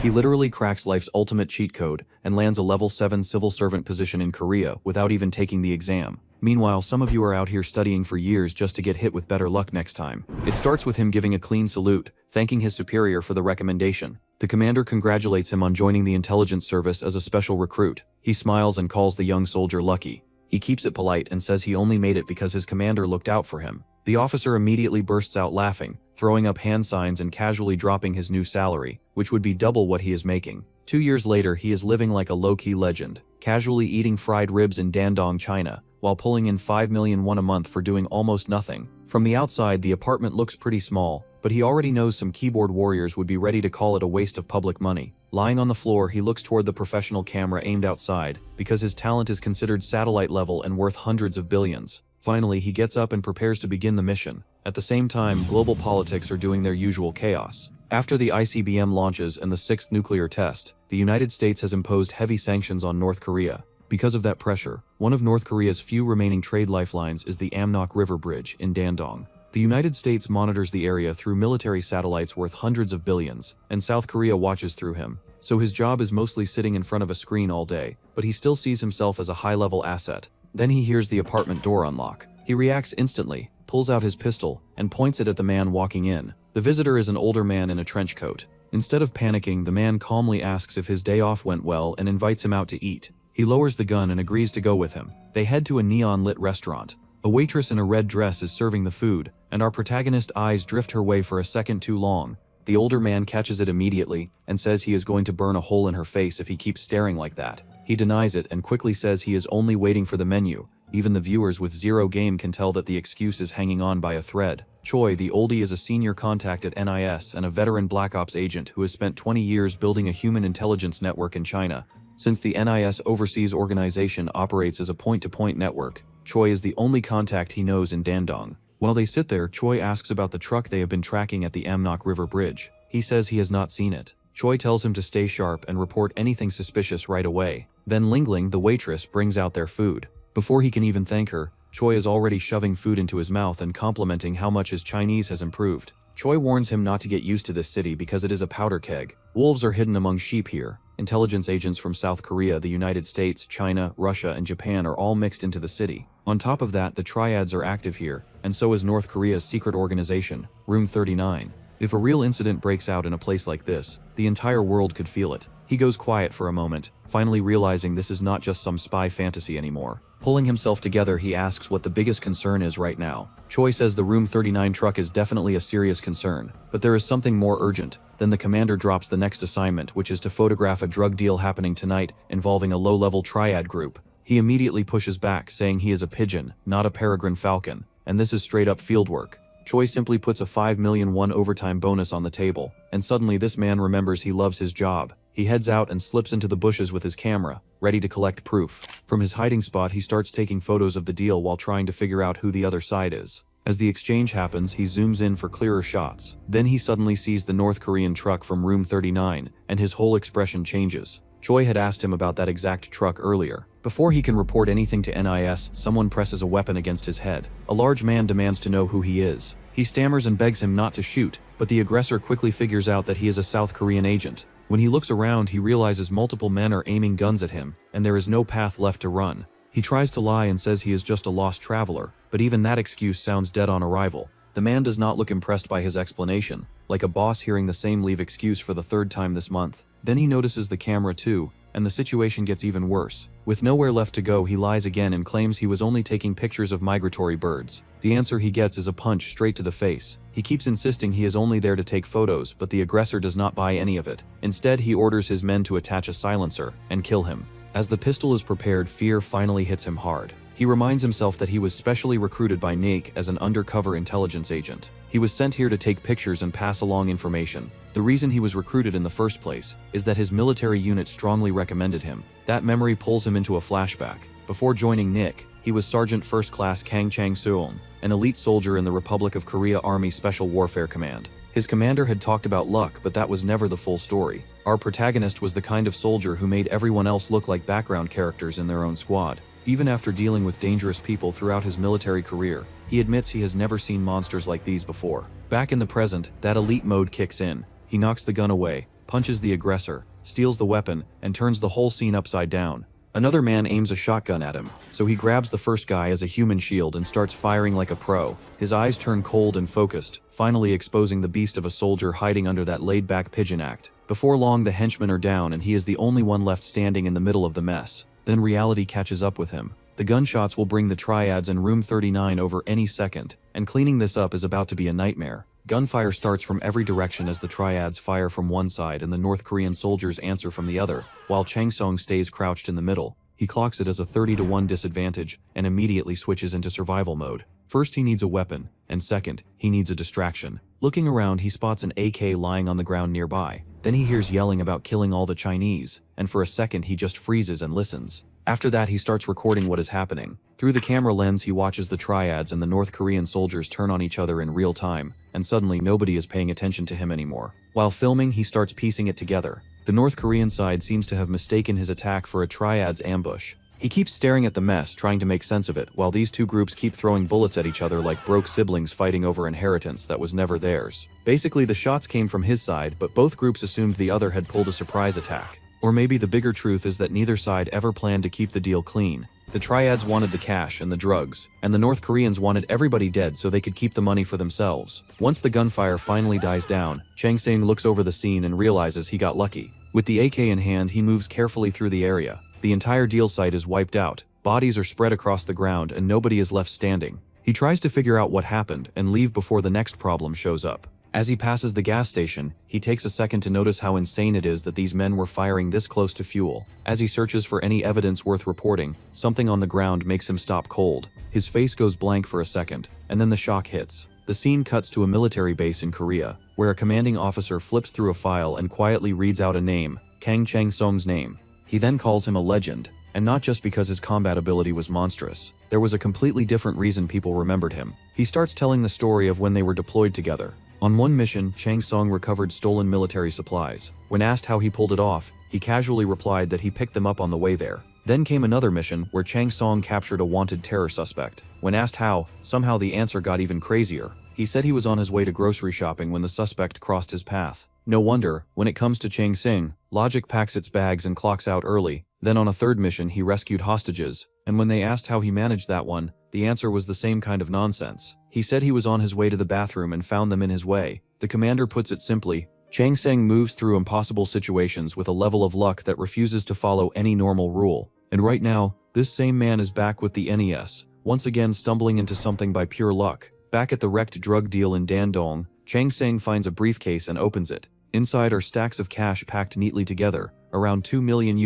He literally cracks life's ultimate cheat code and lands a level 7 civil servant position in Korea without even taking the exam. Meanwhile, some of you are out here studying for years just to get hit with better luck next time. It starts with him giving a clean salute, thanking his superior for the recommendation. The commander congratulates him on joining the intelligence service as a special recruit. He smiles and calls the young soldier lucky. He keeps it polite and says he only made it because his commander looked out for him. The officer immediately bursts out laughing, throwing up hand signs and casually dropping his new salary, which would be double what he is making. 2 years later, he is living like a low-key legend, casually eating fried ribs in Dandong, China, while pulling in 5 million won a month for doing almost nothing. From the outside, the apartment looks pretty small, but he already knows some keyboard warriors would be ready to call it a waste of public money. Lying on the floor, he looks toward the professional camera aimed outside, because his talent is considered satellite level and worth hundreds of billions. Finally, he gets up and prepares to begin the mission. At the same time, global politics are doing their usual chaos. After the ICBM launches and the 6th nuclear test, the United States has imposed heavy sanctions on North Korea. Because of that pressure, one of North Korea's few remaining trade lifelines is the Amnok River Bridge in Dandong. The United States monitors the area through military satellites worth hundreds of billions, and South Korea watches through him. So his job is mostly sitting in front of a screen all day, but he still sees himself as a high-level asset. Then he hears the apartment door unlock. He reacts instantly, pulls out his pistol, and points it at the man walking in. The visitor is an older man in a trench coat. Instead of panicking, the man calmly asks if his day off went well and invites him out to eat. He lowers the gun and agrees to go with him. They head to a neon-lit restaurant. A waitress in a red dress is serving the food, and our protagonist's eyes drift her way for a second too long. The older man catches it immediately and says he is going to burn a hole in her face if he keeps staring like that. He denies it and quickly says he is only waiting for the menu. Even the viewers with zero game can tell that the excuse is hanging on by a thread. Choi, the oldie, is a senior contact at NIS and a veteran Black Ops agent who has spent 20 years building a human intelligence network in China. Since the NIS overseas organization operates as a point-to-point network, Choi is the only contact he knows in Dandong. While they sit there, Choi asks about the truck they have been tracking at the Amnok River Bridge. He says he has not seen it. Choi tells him to stay sharp and report anything suspicious right away. Then Lingling, the waitress, brings out their food. Before he can even thank her, Choi is already shoving food into his mouth and complimenting how much his Chinese has improved. Choi warns him not to get used to this city because it is a powder keg. Wolves are hidden among sheep here. Intelligence agents from South Korea, the United States, China, Russia, and Japan are all mixed into the city. On top of that, the triads are active here, and so is North Korea's secret organization, Room 39. If a real incident breaks out in a place like this, the entire world could feel it. He goes quiet for a moment, finally realizing this is not just some spy fantasy anymore. Pulling himself together, he asks what the biggest concern is right now. Choi says the Room 39 truck is definitely a serious concern, but there is something more urgent. Then the commander drops the next assignment, which is to photograph a drug deal happening tonight involving a low-level triad group. He immediately pushes back, saying he is a pigeon, not a peregrine falcon, and this is straight-up fieldwork. Choi simply puts a 5 million won overtime bonus on the table, and suddenly this man remembers he loves his job. He heads out and slips into the bushes with his camera, ready to collect proof. From his hiding spot, he starts taking photos of the deal while trying to figure out who the other side is. As the exchange happens, he zooms in for clearer shots. Then he suddenly sees the North Korean truck from Room 39, and his whole expression changes. Choi had asked him about that exact truck earlier. Before he can report anything to NIS, someone presses a weapon against his head. A large man demands to know who he is. He stammers and begs him not to shoot, but the aggressor quickly figures out that he is a South Korean agent. When he looks around, he realizes multiple men are aiming guns at him, and there is no path left to run. He tries to lie and says he is just a lost traveler, but even that excuse sounds dead on arrival. The man does not look impressed by his explanation, like a boss hearing the same leave excuse for the 3rd time this month. Then he notices the camera too, and the situation gets even worse. With nowhere left to go, he lies again and claims he was only taking pictures of migratory birds. The answer he gets is a punch straight to the face. He keeps insisting he is only there to take photos, but the aggressor does not buy any of it. Instead, he orders his men to attach a silencer and kill him. As the pistol is prepared, fear finally hits him hard. He reminds himself that he was specially recruited by Nick as an undercover intelligence agent. He was sent here to take pictures and pass along information. The reason he was recruited in the first place is that his military unit strongly recommended him. That memory pulls him into a flashback. Before joining Nick, he was Sergeant First Class Kang Chang-seung, an elite soldier in the Republic of Korea Army Special Warfare Command. His commander had talked about luck, but that was never the full story. Our protagonist was the kind of soldier who made everyone else look like background characters in their own squad. Even after dealing with dangerous people throughout his military career, he admits he has never seen monsters like these before. Back in the present, that elite mode kicks in. He knocks the gun away, punches the aggressor, steals the weapon, and turns the whole scene upside down. Another man aims a shotgun at him, so he grabs the first guy as a human shield and starts firing like a pro. His eyes turn cold and focused, finally exposing the beast of a soldier hiding under that laid-back pigeon act. Before long, the henchmen are down and he is the only one left standing in the middle of the mess. Then reality catches up with him. The gunshots will bring the triads in room 39 over any second, and cleaning this up is about to be a nightmare. Gunfire starts from every direction as the triads fire from one side and the North Korean soldiers answer from the other, while Chang Song stays crouched in the middle. He clocks it as a 30-to-1 disadvantage and immediately switches into survival mode. First, he needs a weapon, and second, he needs a distraction. Looking around, he spots an AK lying on the ground nearby. Then he hears yelling about killing all the Chinese, and for a second he just freezes and listens. After that, he starts recording what is happening. Through the camera lens, he watches the triads and the North Korean soldiers turn on each other in real time, and suddenly nobody is paying attention to him anymore. While filming, he starts piecing it together. The North Korean side seems to have mistaken his attack for a triad's ambush. He keeps staring at the mess, trying to make sense of it, while these two groups keep throwing bullets at each other like broke siblings fighting over inheritance that was never theirs. Basically, the shots came from his side, but both groups assumed the other had pulled a surprise attack. Or maybe the bigger truth is that neither side ever planned to keep the deal clean. The triads wanted the cash and the drugs, and the North Koreans wanted everybody dead so they could keep the money for themselves. Once the gunfire finally dies down, Chang Seng looks over the scene and realizes he got lucky. With the AK in hand, he moves carefully through the area. The entire deal site is wiped out, bodies are spread across the ground, and nobody is left standing. He tries to figure out what happened and leave before the next problem shows up. As he passes the gas station, he takes a second to notice how insane it is that these men were firing this close to fuel. As he searches for any evidence worth reporting, something on the ground makes him stop cold. His face goes blank for a second, and then the shock hits. The scene cuts to a military base in Korea, where a commanding officer flips through a file and quietly reads out a name, Kang Chang Song's name. He then calls him a legend, and not just because his combat ability was monstrous. There was a completely different reason people remembered him. He starts telling the story of when they were deployed together. On one mission, Chang Song recovered stolen military supplies. When asked how he pulled it off, he casually replied that he picked them up on the way there. Then came another mission where Chang Song captured a wanted terror suspect. When asked how, somehow the answer got even crazier. He said he was on his way to grocery shopping when the suspect crossed his path. No wonder, when it comes to Chang Seng, logic packs its bags and clocks out early. Then on a third mission, he rescued hostages, and when they asked how he managed that one, the answer was the same kind of nonsense. He said he was on his way to the bathroom and found them in his way. The commander puts it simply, Chang Seng moves through impossible situations with a level of luck that refuses to follow any normal rule. And right now, this same man is back with the NES, once again stumbling into something by pure luck. Back at the wrecked drug deal in Dandong, Chang Seng finds a briefcase and opens it. Inside are stacks of cash packed neatly together, around $2 million,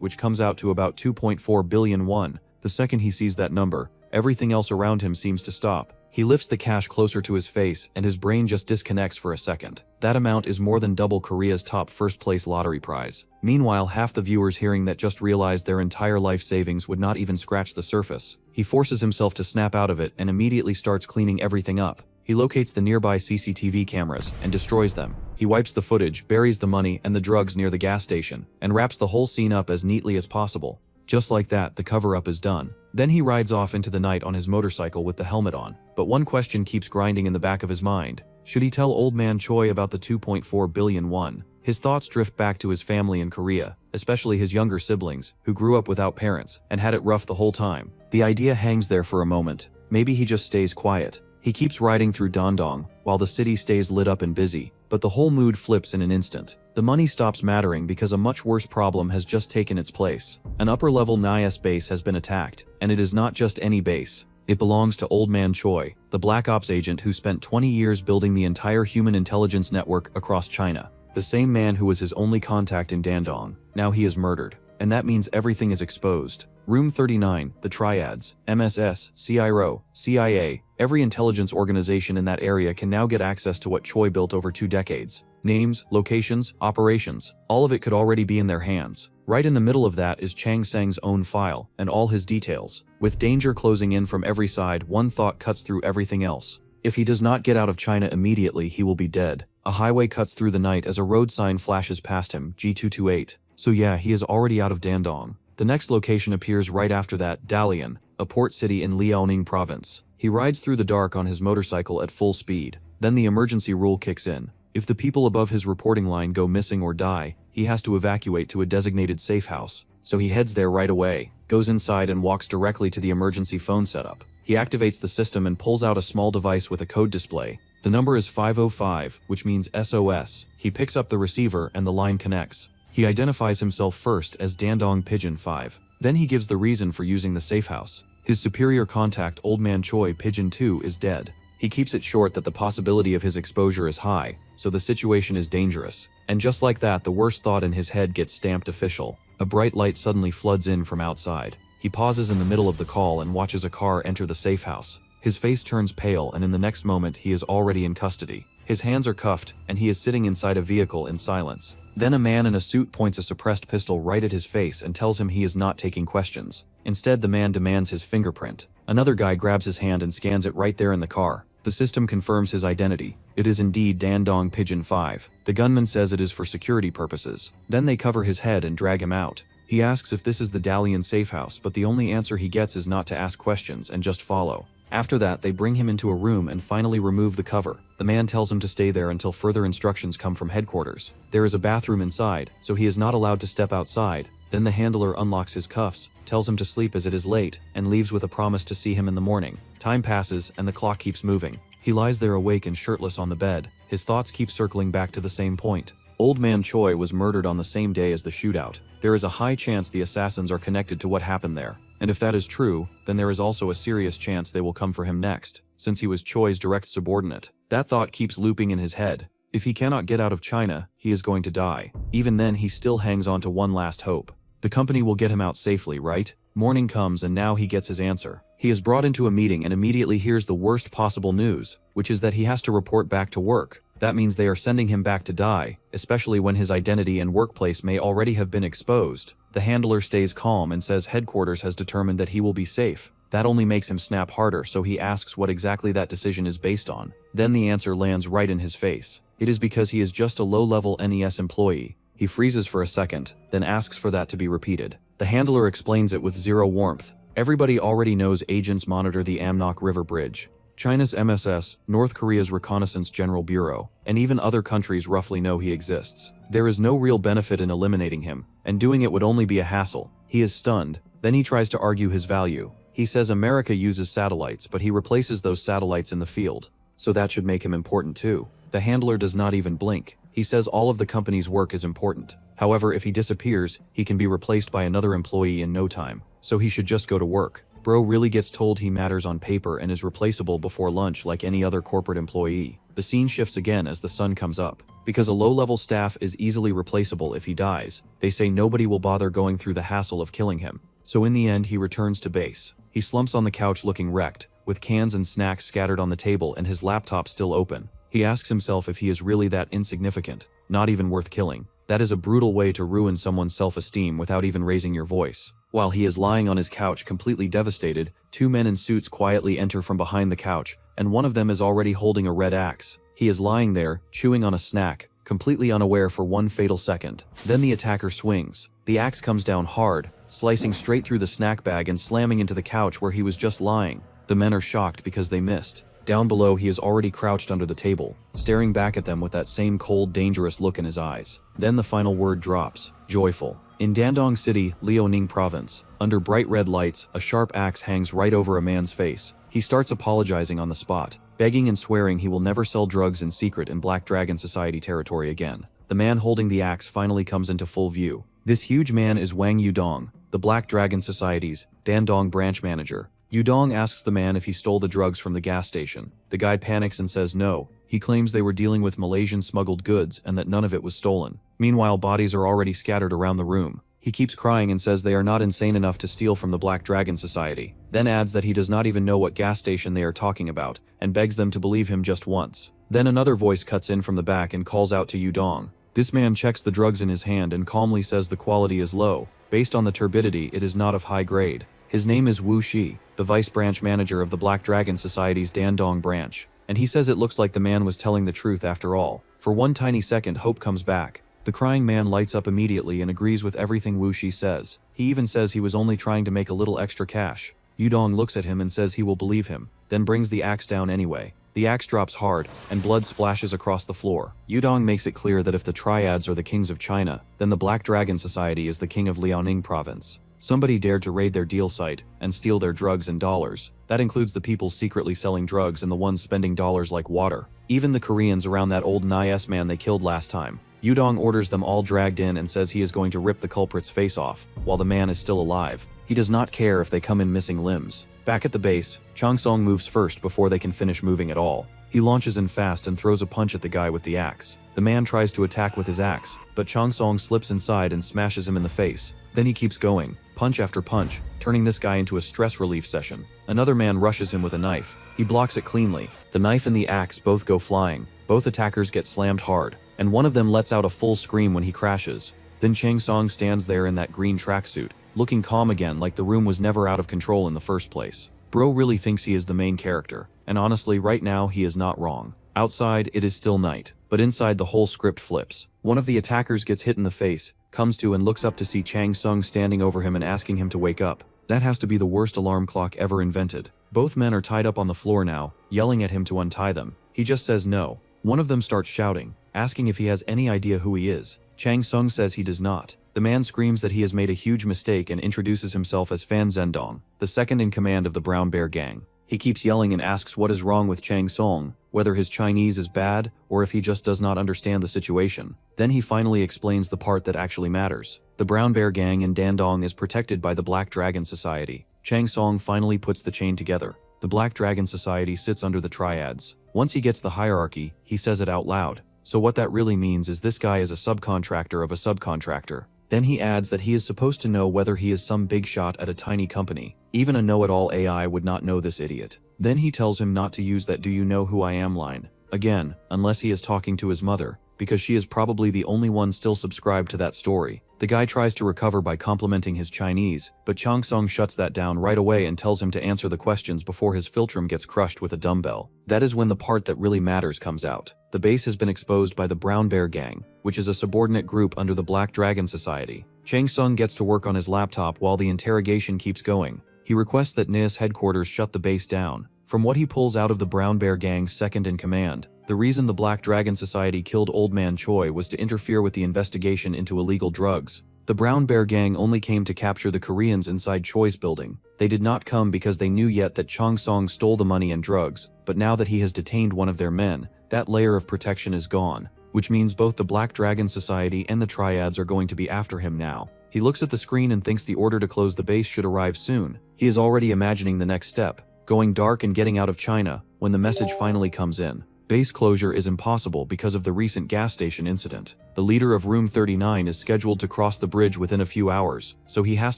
which comes out to about 2.4 billion won. The second he sees that number, everything else around him seems to stop. He lifts the cash closer to his face and his brain just disconnects for a second. That amount is more than double Korea's top first-place lottery prize. Meanwhile, half the viewers hearing that just realized their entire life savings would not even scratch the surface. He forces himself to snap out of it and immediately starts cleaning everything up. He locates the nearby CCTV cameras and destroys them. He wipes the footage, buries the money and the drugs near the gas station, and wraps the whole scene up as neatly as possible. Just like that, the cover-up is done. Then he rides off into the night on his motorcycle with the helmet on. But one question keeps grinding in the back of his mind. Should he tell old man Choi about the 2.4 billion won? His thoughts drift back to his family in Korea, especially his younger siblings, who grew up without parents and had it rough the whole time. The idea hangs there for a moment. Maybe he just stays quiet. He keeps riding through Dandong, while the city stays lit up and busy, but the whole mood flips in an instant. The money stops mattering because a much worse problem has just taken its place. An upper-level NIS base has been attacked, and it is not just any base. It belongs to Old Man Choi, the Black Ops agent who spent 20 years building the entire human intelligence network across China. The same man who was his only contact in Dandong. Now he is murdered, and that means everything is exposed. Room 39, the Triads, MSS, CIRO, CIA, every intelligence organization in that area can now get access to what Choi built over 2 decades. Names, locations, operations, all of it could already be in their hands. Right in the middle of that is Chang Seng's own file, and all his details. With danger closing in from every side, one thought cuts through everything else. If he does not get out of China immediately, he will be dead. A highway cuts through the night as a road sign flashes past him, G228. So yeah, he is already out of Dandong. The next location appears right after that, Dalian, a port city in Liaoning province. He rides through the dark on his motorcycle at full speed. Then the emergency rule kicks in. If the people above his reporting line go missing or die, he has to evacuate to a designated safe house. So he heads there right away, goes inside and walks directly to the emergency phone setup. He activates the system and pulls out a small device with a code display. The number is 505, which means SOS. He picks up the receiver and the line connects. He identifies himself first as Dandong Pigeon 5. Then he gives the reason for using the safe house. His superior contact, Old Man Choi Pigeon 2, is dead. He keeps it short that the possibility of his exposure is high, so the situation is dangerous. And just like that, the worst thought in his head gets stamped official. A bright light suddenly floods in from outside. He pauses in the middle of the call and watches a car enter the safe house. His face turns pale, and in the next moment he is already in custody. His hands are cuffed, and he is sitting inside a vehicle in silence. Then a man in a suit points a suppressed pistol right at his face and tells him he is not taking questions. Instead, the man demands his fingerprint. Another guy grabs his hand and scans it right there in the car. The system confirms his identity. It is indeed Dandong Pigeon 5. The gunman says it is for security purposes. Then they cover his head and drag him out. He asks if this is the Dalian safe house, but the only answer he gets is not to ask questions and just follow. After that, they bring him into a room and finally remove the cover. The man tells him to stay there until further instructions come from headquarters. There is a bathroom inside, so he is not allowed to step outside. Then the handler unlocks his cuffs, tells him to sleep as it is late, and leaves with a promise to see him in the morning. Time passes, and the clock keeps moving. He lies there awake and shirtless on the bed. His thoughts keep circling back to the same point. Old Man Choi was murdered on the same day as the shootout. There is a high chance the assassins are connected to what happened there. And if that is true, then there is also a serious chance they will come for him next, since he was Choi's direct subordinate. That thought keeps looping in his head. If he cannot get out of China, he is going to die. Even then, he still hangs on to one last hope. The company will get him out safely, right? Morning comes and now he gets his answer. He is brought into a meeting and immediately hears the worst possible news, which is that he has to report back to work. That means they are sending him back to die, especially when his identity and workplace may already have been exposed. The handler stays calm and says headquarters has determined that he will be safe. That only makes him snap harder, so he asks what exactly that decision is based on. Then the answer lands right in his face. It is because he is just a low-level NES employee. He freezes for a second, then asks for that to be repeated. The handler explains it with zero warmth. Everybody already knows agents monitor the Amnok River Bridge, China's MSS, North Korea's Reconnaissance General Bureau, and even other countries roughly know he exists. There is no real benefit in eliminating him, and doing it would only be a hassle. He is stunned. Then he tries to argue his value. He says America uses satellites, but he replaces those satellites in the field. So that should make him important too. The handler does not even blink. He says all of the company's work is important. However, if he disappears, he can be replaced by another employee in no time. So he should just go to work. Bro really gets told he matters on paper and is replaceable before lunch like any other corporate employee. The scene shifts again as the sun comes up. Because a low-level staff is easily replaceable if he dies, they say nobody will bother going through the hassle of killing him. So in the end, he returns to base. He slumps on the couch looking wrecked, with cans and snacks scattered on the table and his laptop still open. He asks himself if he is really that insignificant, not even worth killing. That is a brutal way to ruin someone's self-esteem without even raising your voice. While he is lying on his couch completely devastated, two men in suits quietly enter from behind the couch, and one of them is already holding a red axe. He is lying there, chewing on a snack, completely unaware for one fatal second. Then the attacker swings. The axe comes down hard, slicing straight through the snack bag and slamming into the couch where he was just lying. The men are shocked because they missed. Down below, he is already crouched under the table, staring back at them with that same cold, dangerous look in his eyes. Then the final word drops. Joyful. In Dandong City, Liaoning Province, under bright red lights, a sharp axe hangs right over a man's face. He starts apologizing on the spot, begging and swearing he will never sell drugs in secret in Black Dragon Society territory again. The man holding the axe finally comes into full view. This huge man is Wang Yudong, the Black Dragon Society's Dandong branch manager. Yudong asks the man if he stole the drugs from the gas station. The guy panics and says no. He claims they were dealing with Malaysian smuggled goods and that none of it was stolen. Meanwhile, bodies are already scattered around the room. He keeps crying and says they are not insane enough to steal from the Black Dragon Society, then adds that he does not even know what gas station they are talking about, and begs them to believe him just once. Then another voice cuts in from the back and calls out to Yudong. This man checks the drugs in his hand and calmly says the quality is low. Based on the turbidity, it is not of high grade. His name is Wu Shi, the vice branch manager of the Black Dragon Society's Dandong branch, and he says it looks like the man was telling the truth after all. For one tiny second, hope comes back. The crying man lights up immediately and agrees with everything Wu Shi says. He even says he was only trying to make a little extra cash. Yudong looks at him and says he will believe him, then brings the axe down anyway. The axe drops hard, and blood splashes across the floor. Yudong makes it clear that if the Triads are the kings of China, then the Black Dragon Society is the king of Liaoning province. Somebody dared to raid their deal site and steal their drugs and dollars. That includes the people secretly selling drugs and the ones spending dollars like water. Even the Koreans around that old Nice man they killed last time. Yudong orders them all dragged in and says he is going to rip the culprit's face off, while the man is still alive. He does not care if they come in missing limbs. Back at the base, Changsong moves first before they can finish moving at all. He launches in fast and throws a punch at the guy with the axe. The man tries to attack with his axe, but Changsong slips inside and smashes him in the face. Then he keeps going, punch after punch, turning this guy into a stress relief session. Another man rushes him with a knife. He blocks it cleanly. The knife and the axe both go flying. Both attackers get slammed hard, and one of them lets out a full scream when he crashes. Then Changsong stands there in that green tracksuit, looking calm again like the room was never out of control in the first place. Bro really thinks he is the main character, and honestly right now he is not wrong. Outside, it is still night, but inside the whole script flips. One of the attackers gets hit in the face, comes to and looks up to see Changsong standing over him and asking him to wake up. That has to be the worst alarm clock ever invented. Both men are tied up on the floor now, yelling at him to untie them. He just says no. One of them starts shouting, asking if he has any idea who he is. Changsong says he does not. The man screams that he has made a huge mistake and introduces himself as Fan Zhendong, the second in command of the Brown Bear Gang. He keeps yelling and asks what is wrong with Changsong, whether his Chinese is bad or if he just does not understand the situation. Then he finally explains the part that actually matters. The Brown Bear Gang in Dandong is protected by the Black Dragon Society. Changsong finally puts the chain together. The Black Dragon Society sits under the Triads. Once he gets the hierarchy, he says it out loud. So what that really means is this guy is a subcontractor of a subcontractor. Then he adds that he is supposed to know whether he is some big shot at a tiny company. Even a know-it-all AI would not know this idiot. Then he tells him not to use that "do you know who I am" line. Again, unless he is talking to his mother, because she is probably the only one still subscribed to that story. The guy tries to recover by complimenting his Chinese, but Changsong shuts that down right away and tells him to answer the questions before his philtrum gets crushed with a dumbbell. That is when the part that really matters comes out. The base has been exposed by the Brown Bear Gang, which is a subordinate group under the Black Dragon Society. Changsong gets to work on his laptop while the interrogation keeps going. He requests that NIS headquarters shut the base down. From what he pulls out of the Brown Bear Gang's second in command, the reason the Black Dragon Society killed Old Man Choi was to interfere with the investigation into illegal drugs. The Brown Bear Gang only came to capture the Koreans inside Choi's building. They did not come because they knew yet that Changsong stole the money and drugs, but now that he has detained one of their men, that layer of protection is gone, which means both the Black Dragon Society and the Triads are going to be after him now. He looks at the screen and thinks the order to close the base should arrive soon. He is already imagining the next step, going dark and getting out of China, when the message finally comes in. Base closure is impossible because of the recent gas station incident. The leader of Room 39 is scheduled to cross the bridge within a few hours, so he has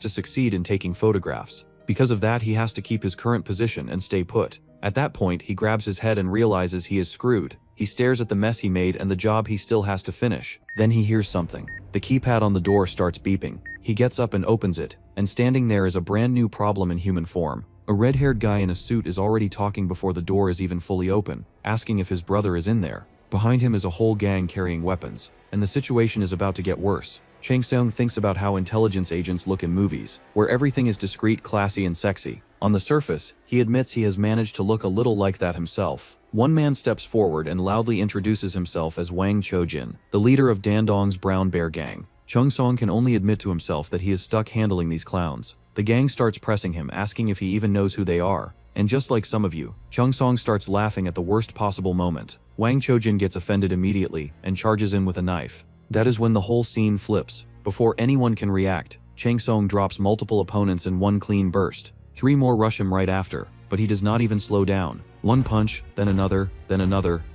to succeed in taking photographs. Because of that, he has to keep his current position and stay put. At that point, he grabs his head and realizes he is screwed. He stares at the mess he made and the job he still has to finish. Then he hears something. The keypad on the door starts beeping. He gets up and opens it, and standing there is a brand new problem in human form. A red-haired guy in a suit is already talking before the door is even fully open, asking if his brother is in there. Behind him is a whole gang carrying weapons, and the situation is about to get worse. Changsong thinks about how intelligence agents look in movies, where everything is discreet, classy, and sexy. On the surface, he admits he has managed to look a little like that himself. One man steps forward and loudly introduces himself as Wang Chojin, the leader of Dandong's Brown Bear Gang. Changsong can only admit to himself that he is stuck handling these clowns. The gang starts pressing him, asking if he even knows who they are. And just like some of you, Changsong starts laughing at the worst possible moment. Wang Chojin gets offended immediately and charges in with a knife. That is when the whole scene flips. Before anyone can react, Changsong drops multiple opponents in one clean burst. 3 more rush him right after, but he does not even slow down. One punch, then another,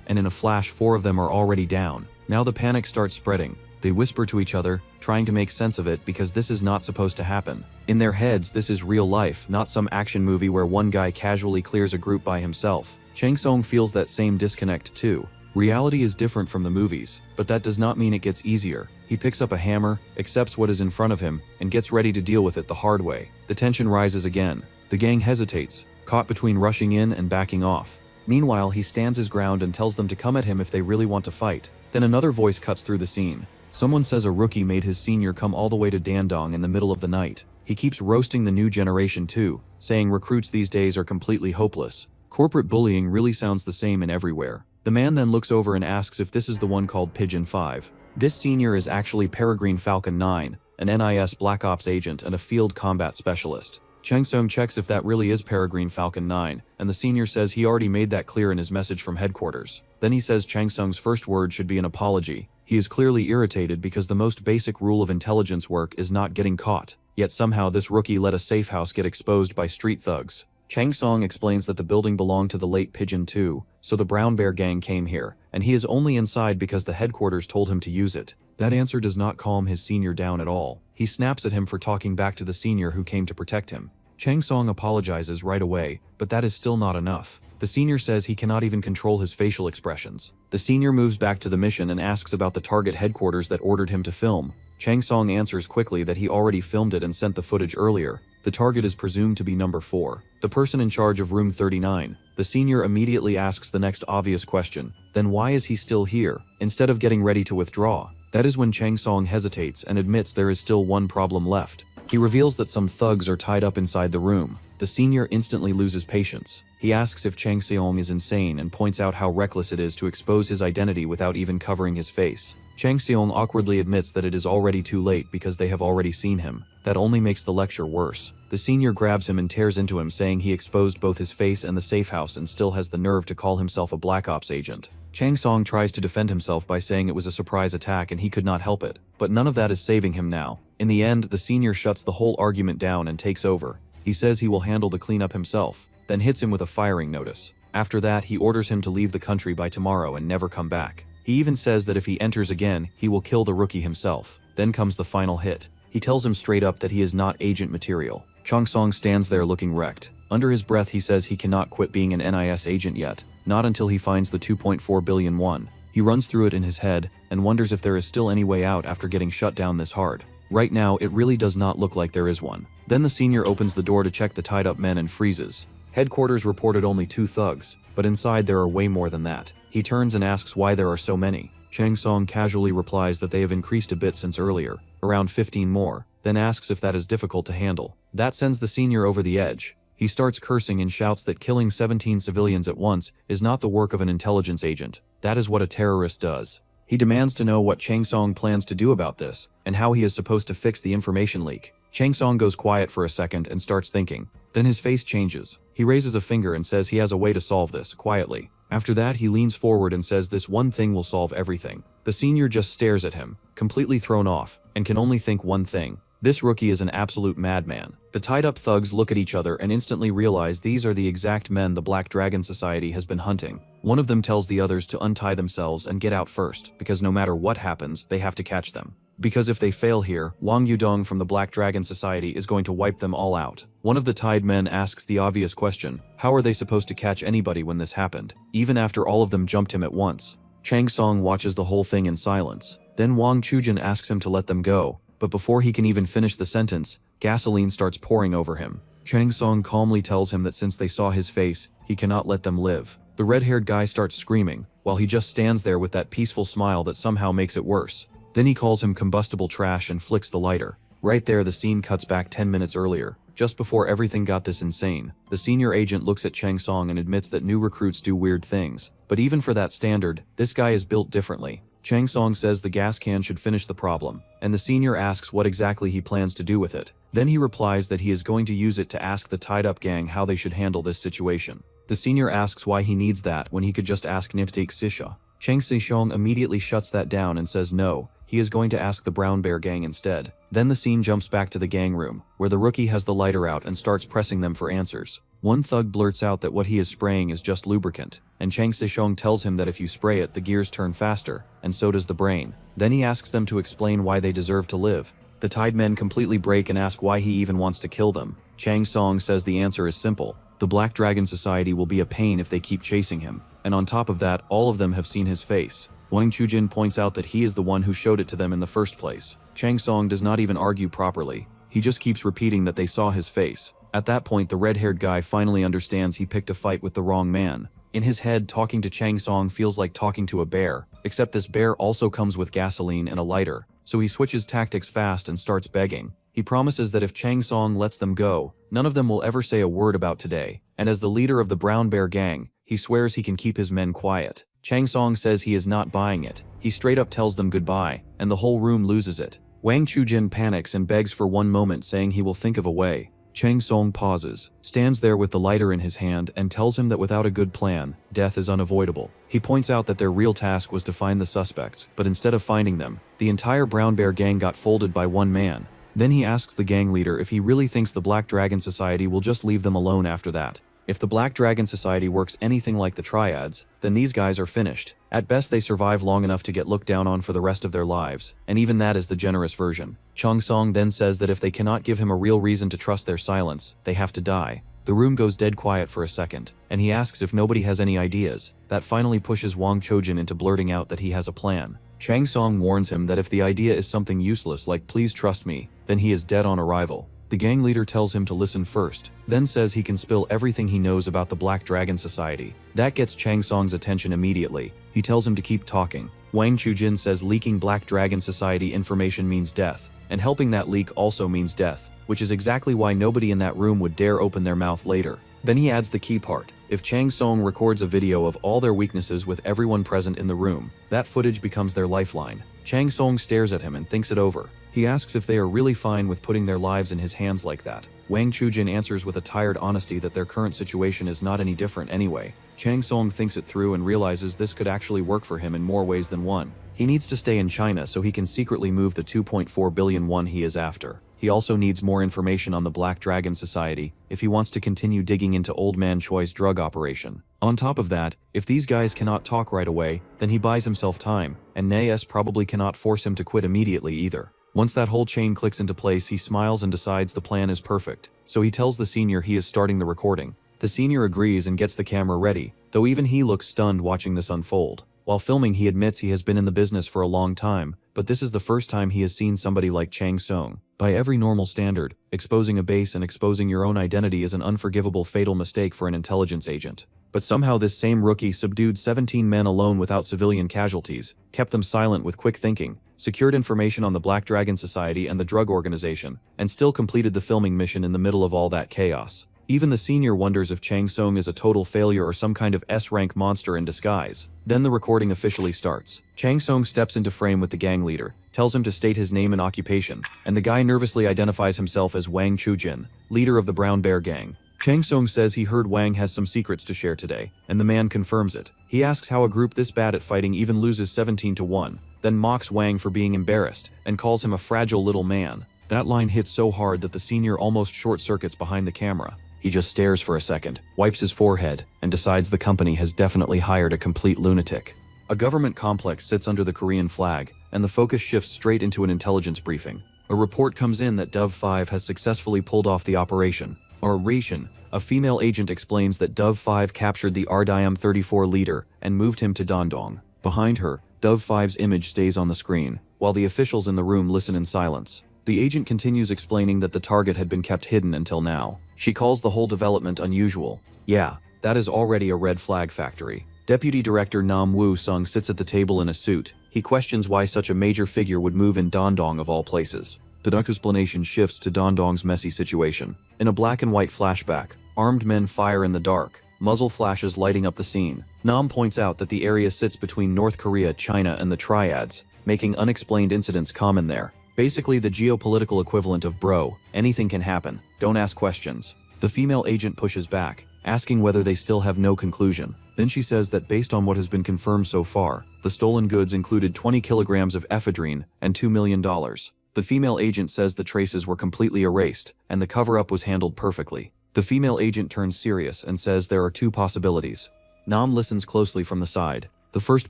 and in a flash 4 of them are already down. Now the panic starts spreading. They whisper to each other, trying to make sense of it because this is not supposed to happen. In their heads, this is real life, not some action movie where one guy casually clears a group by himself. Changsong feels that same disconnect too. Reality is different from the movies, but that does not mean it gets easier. He picks up a hammer, accepts what is in front of him, and gets ready to deal with it the hard way. The tension rises again. The gang hesitates, caught between rushing in and backing off. Meanwhile, he stands his ground and tells them to come at him if they really want to fight. Then another voice cuts through the scene. Someone says a rookie made his senior come all the way to Dandong in the middle of the night. He keeps roasting the new generation too, saying recruits these days are completely hopeless. Corporate bullying really sounds the same in everywhere. The man then looks over and asks if this is the one called Pigeon 5. This senior is actually Peregrine Falcon 9, an NIS Black Ops agent and a field combat specialist. Chang Sung checks if that really is Peregrine Falcon 9, and the senior says he already made that clear in his message from headquarters. Then he says Chang Sung's first word should be an apology. He is clearly irritated because the most basic rule of intelligence work is not getting caught, yet somehow this rookie let a safe house get exposed by street thugs. Chang Sung explains that the building belonged to the late Pigeon 2, so the Brown Bear gang came here, and he is only inside because the headquarters told him to use it. That answer does not calm his senior down at all. He snaps at him for talking back to the senior who came to protect him. Chang Sung apologizes right away, but that is still not enough. The senior says he cannot even control his facial expressions. The senior moves back to the mission and asks about the target headquarters that ordered him to film. Chang Sung answers quickly that he already filmed it and sent the footage earlier. The target is presumed to be number 4, the person in charge of room 39. The senior immediately asks the next obvious question, then why is he still here, instead of getting ready to withdraw? That is when Chang Sung hesitates and admits there is still one problem left. He reveals that some thugs are tied up inside the room. The senior instantly loses patience. He asks if Chang Seong is insane and points out how reckless it is to expose his identity without even covering his face. Chang Seong awkwardly admits that it is already too late because they have already seen him. That only makes the lecture worse. The senior grabs him and tears into him, saying he exposed both his face and the safe house and still has the nerve to call himself a Black Ops agent. Chang Song tries to defend himself by saying it was a surprise attack and he could not help it, but none of that is saving him now. In the end, the senior shuts the whole argument down and takes over. He says he will handle the cleanup himself, then hits him with a firing notice. After that, he orders him to leave the country by tomorrow and never come back. He even says that if he enters again, he will kill the rookie himself. Then comes the final hit. He tells him straight up that he is not agent material. Chang Song stands there looking wrecked. Under his breath, he says he cannot quit being an NIS agent yet, not until he finds the 2.4 billion won. He runs through it in his head and wonders if there is still any way out after getting shut down this hard. Right now, it really does not look like there is one. Then the senior opens the door to check the tied up men and freezes. Headquarters reported only 2 thugs, but inside there are way more than that. He turns and asks why there are so many. Chang Song casually replies that they have increased a bit since earlier, around 15 more, then asks if that is difficult to handle. That sends the senior over the edge. He starts cursing and shouts that killing 17 civilians at once is not the work of an intelligence agent. That is what a terrorist does. He demands to know what Chang Song plans to do about this, and how he is supposed to fix the information leak. Chang Song goes quiet for a second and starts thinking. Then his face changes. He raises a finger and says he has a way to solve this, quietly. After that, he leans forward and says this one thing will solve everything. The senior just stares at him, completely thrown off, and can only think one thing. This rookie is an absolute madman. The tied-up thugs look at each other and instantly realize these are the exact men the Black Dragon Society has been hunting. One of them tells the others to untie themselves and get out first, because no matter what happens, they have to catch them. Because if they fail here, Wang Yudong from the Black Dragon Society is going to wipe them all out. One of the tied men asks the obvious question, how are they supposed to catch anybody when this happened, even after all of them jumped him at once? Chang Song watches the whole thing in silence. Then Wang Chujin asks him to let them go, but before he can even finish the sentence, gasoline starts pouring over him. Chang Song calmly tells him that since they saw his face, he cannot let them live. The red-haired guy starts screaming, while he just stands there with that peaceful smile that somehow makes it worse. Then he calls him combustible trash and flicks the lighter. Right there, the scene cuts back 10 minutes earlier. Just before everything got this insane, the senior agent looks at Chang Song and admits that new recruits do weird things. But even for that standard, this guy is built differently. Chang Song says the gas can should finish the problem, and the senior asks what exactly he plans to do with it. Then he replies that he is going to use it to ask the tied-up gang how they should handle this situation. The senior asks why he needs that when he could just ask Niftik Sisha. Chang Sishong immediately shuts that down and says no, he is going to ask the Brown Bear gang instead. Then the scene jumps back to the gang room, where the rookie has the lighter out and starts pressing them for answers. One thug blurts out that what he is spraying is just lubricant, and Chang Sishong tells him that if you spray it, the gears turn faster, and so does the brain. Then he asks them to explain why they deserve to live. The tied men completely break and ask why he even wants to kill them. Chang Song says the answer is simple. The Black Dragon Society will be a pain if they keep chasing him, and on top of that, all of them have seen his face. Wang Chujin points out that he is the one who showed it to them in the first place. Chang Song does not even argue properly. He just keeps repeating that they saw his face. At that point, the red-haired guy finally understands he picked a fight with the wrong man. In his head, talking to Chang Song feels like talking to a bear, except this bear also comes with gasoline and a lighter, so he switches tactics fast and starts begging. He promises that if Chang Song lets them go, none of them will ever say a word about today, and as the leader of the Brown Bear gang, he swears he can keep his men quiet. Chang Song says he is not buying it. He straight up tells them goodbye, and the whole room loses it. Wang Chujin panics and begs for one moment, saying he will think of a way. Chang Song pauses, stands there with the lighter in his hand, and tells him that without a good plan, death is unavoidable. He points out that their real task was to find the suspects, but instead of finding them, the entire Brown Bear gang got folded by one man. Then he asks the gang leader if he really thinks the Black Dragon Society will just leave them alone after that. If the Black Dragon Society works anything like the Triads, then these guys are finished. At best they survive long enough to get looked down on for the rest of their lives, and even that is the generous version. Chang Song then says that if they cannot give him a real reason to trust their silence, they have to die. The room goes dead quiet for a second, and he asks if nobody has any ideas. That finally pushes Wang Chojin into blurting out that he has a plan. Chang Song warns him that if the idea is something useless like "please trust me," then he is dead on arrival. The gang leader tells him to listen first, then says he can spill everything he knows about the Black Dragon Society. That gets Chang Song's attention immediately. He tells him to keep talking. Wang Chujin says leaking Black Dragon Society information means death, and helping that leak also means death, which is exactly why nobody in that room would dare open their mouth later. Then he adds the key part. If Chang Song records a video of all their weaknesses with everyone present in the room, that footage becomes their lifeline. Chang Song stares at him and thinks it over. He asks if they are really fine with putting their lives in his hands like that. Wang Chujin answers with a tired honesty that their current situation is not any different anyway. Chang Song thinks it through and realizes this could actually work for him in more ways than one. He needs to stay in China so he can secretly move the 2.4 billion won he is after. He also needs more information on the Black Dragon Society if he wants to continue digging into Old Man Choi's drug operation. On top of that, if these guys cannot talk right away, then he buys himself time, and Naes probably cannot force him to quit immediately either. Once that whole chain clicks into place, he smiles and decides the plan is perfect. So he tells the senior he is starting the recording. The senior agrees and gets the camera ready, though even he looks stunned watching this unfold. While filming, he admits he has been in the business for a long time, but this is the first time he has seen somebody like Chang Song. By every normal standard, exposing a base and exposing your own identity is an unforgivable fatal mistake for an intelligence agent. But somehow this same rookie subdued 17 men alone without civilian casualties, kept them silent with quick thinking, secured information on the Black Dragon Society and the drug organization, and still completed the filming mission in the middle of all that chaos. Even the senior wonders if Chang Song is a total failure or some kind of S-rank monster in disguise. Then the recording officially starts. Chang Song steps into frame with the gang leader, tells him to state his name and occupation, and the guy nervously identifies himself as Wang Chujin, leader of the Brown Bear gang. Chang Song says he heard Wang has some secrets to share today, and the man confirms it. He asks how a group this bad at fighting even loses 17-1, then mocks Wang for being embarrassed, and calls him a fragile little man. That line hits so hard that the senior almost short-circuits behind the camera. He just stares for a second, wipes his forehead, and decides the company has definitely hired a complete lunatic. A government complex sits under the Korean flag, and the focus shifts straight into an intelligence briefing. A report comes in that Dove 5 has successfully pulled off the operation. A female agent explains that Dove 5 captured the RDIM 34 leader and moved him to Dandong. Behind her, Dove 5's image stays on the screen, while the officials in the room listen in silence. The agent continues explaining that the target had been kept hidden until now. She calls the whole development unusual. Yeah, that is already a red flag factory. Deputy Director Nam Woo-sung sits at the table in a suit. He questions why such a major figure would move in Dandong of all places. The explanation shifts to Dandong's messy situation. In a black and white flashback, armed men fire in the dark, muzzle flashes lighting up the scene. Nam points out that the area sits between North Korea, China, and the Triads, making unexplained incidents common there. Basically the geopolitical equivalent of bro, anything can happen, don't ask questions. The female agent pushes back, asking whether they still have no conclusion. Then she says that based on what has been confirmed so far, the stolen goods included 20 kilograms of ephedrine and $2 million. The female agent says the traces were completely erased, and the cover-up was handled perfectly. The female agent turns serious and says there are two possibilities. Nam listens closely from the side. The first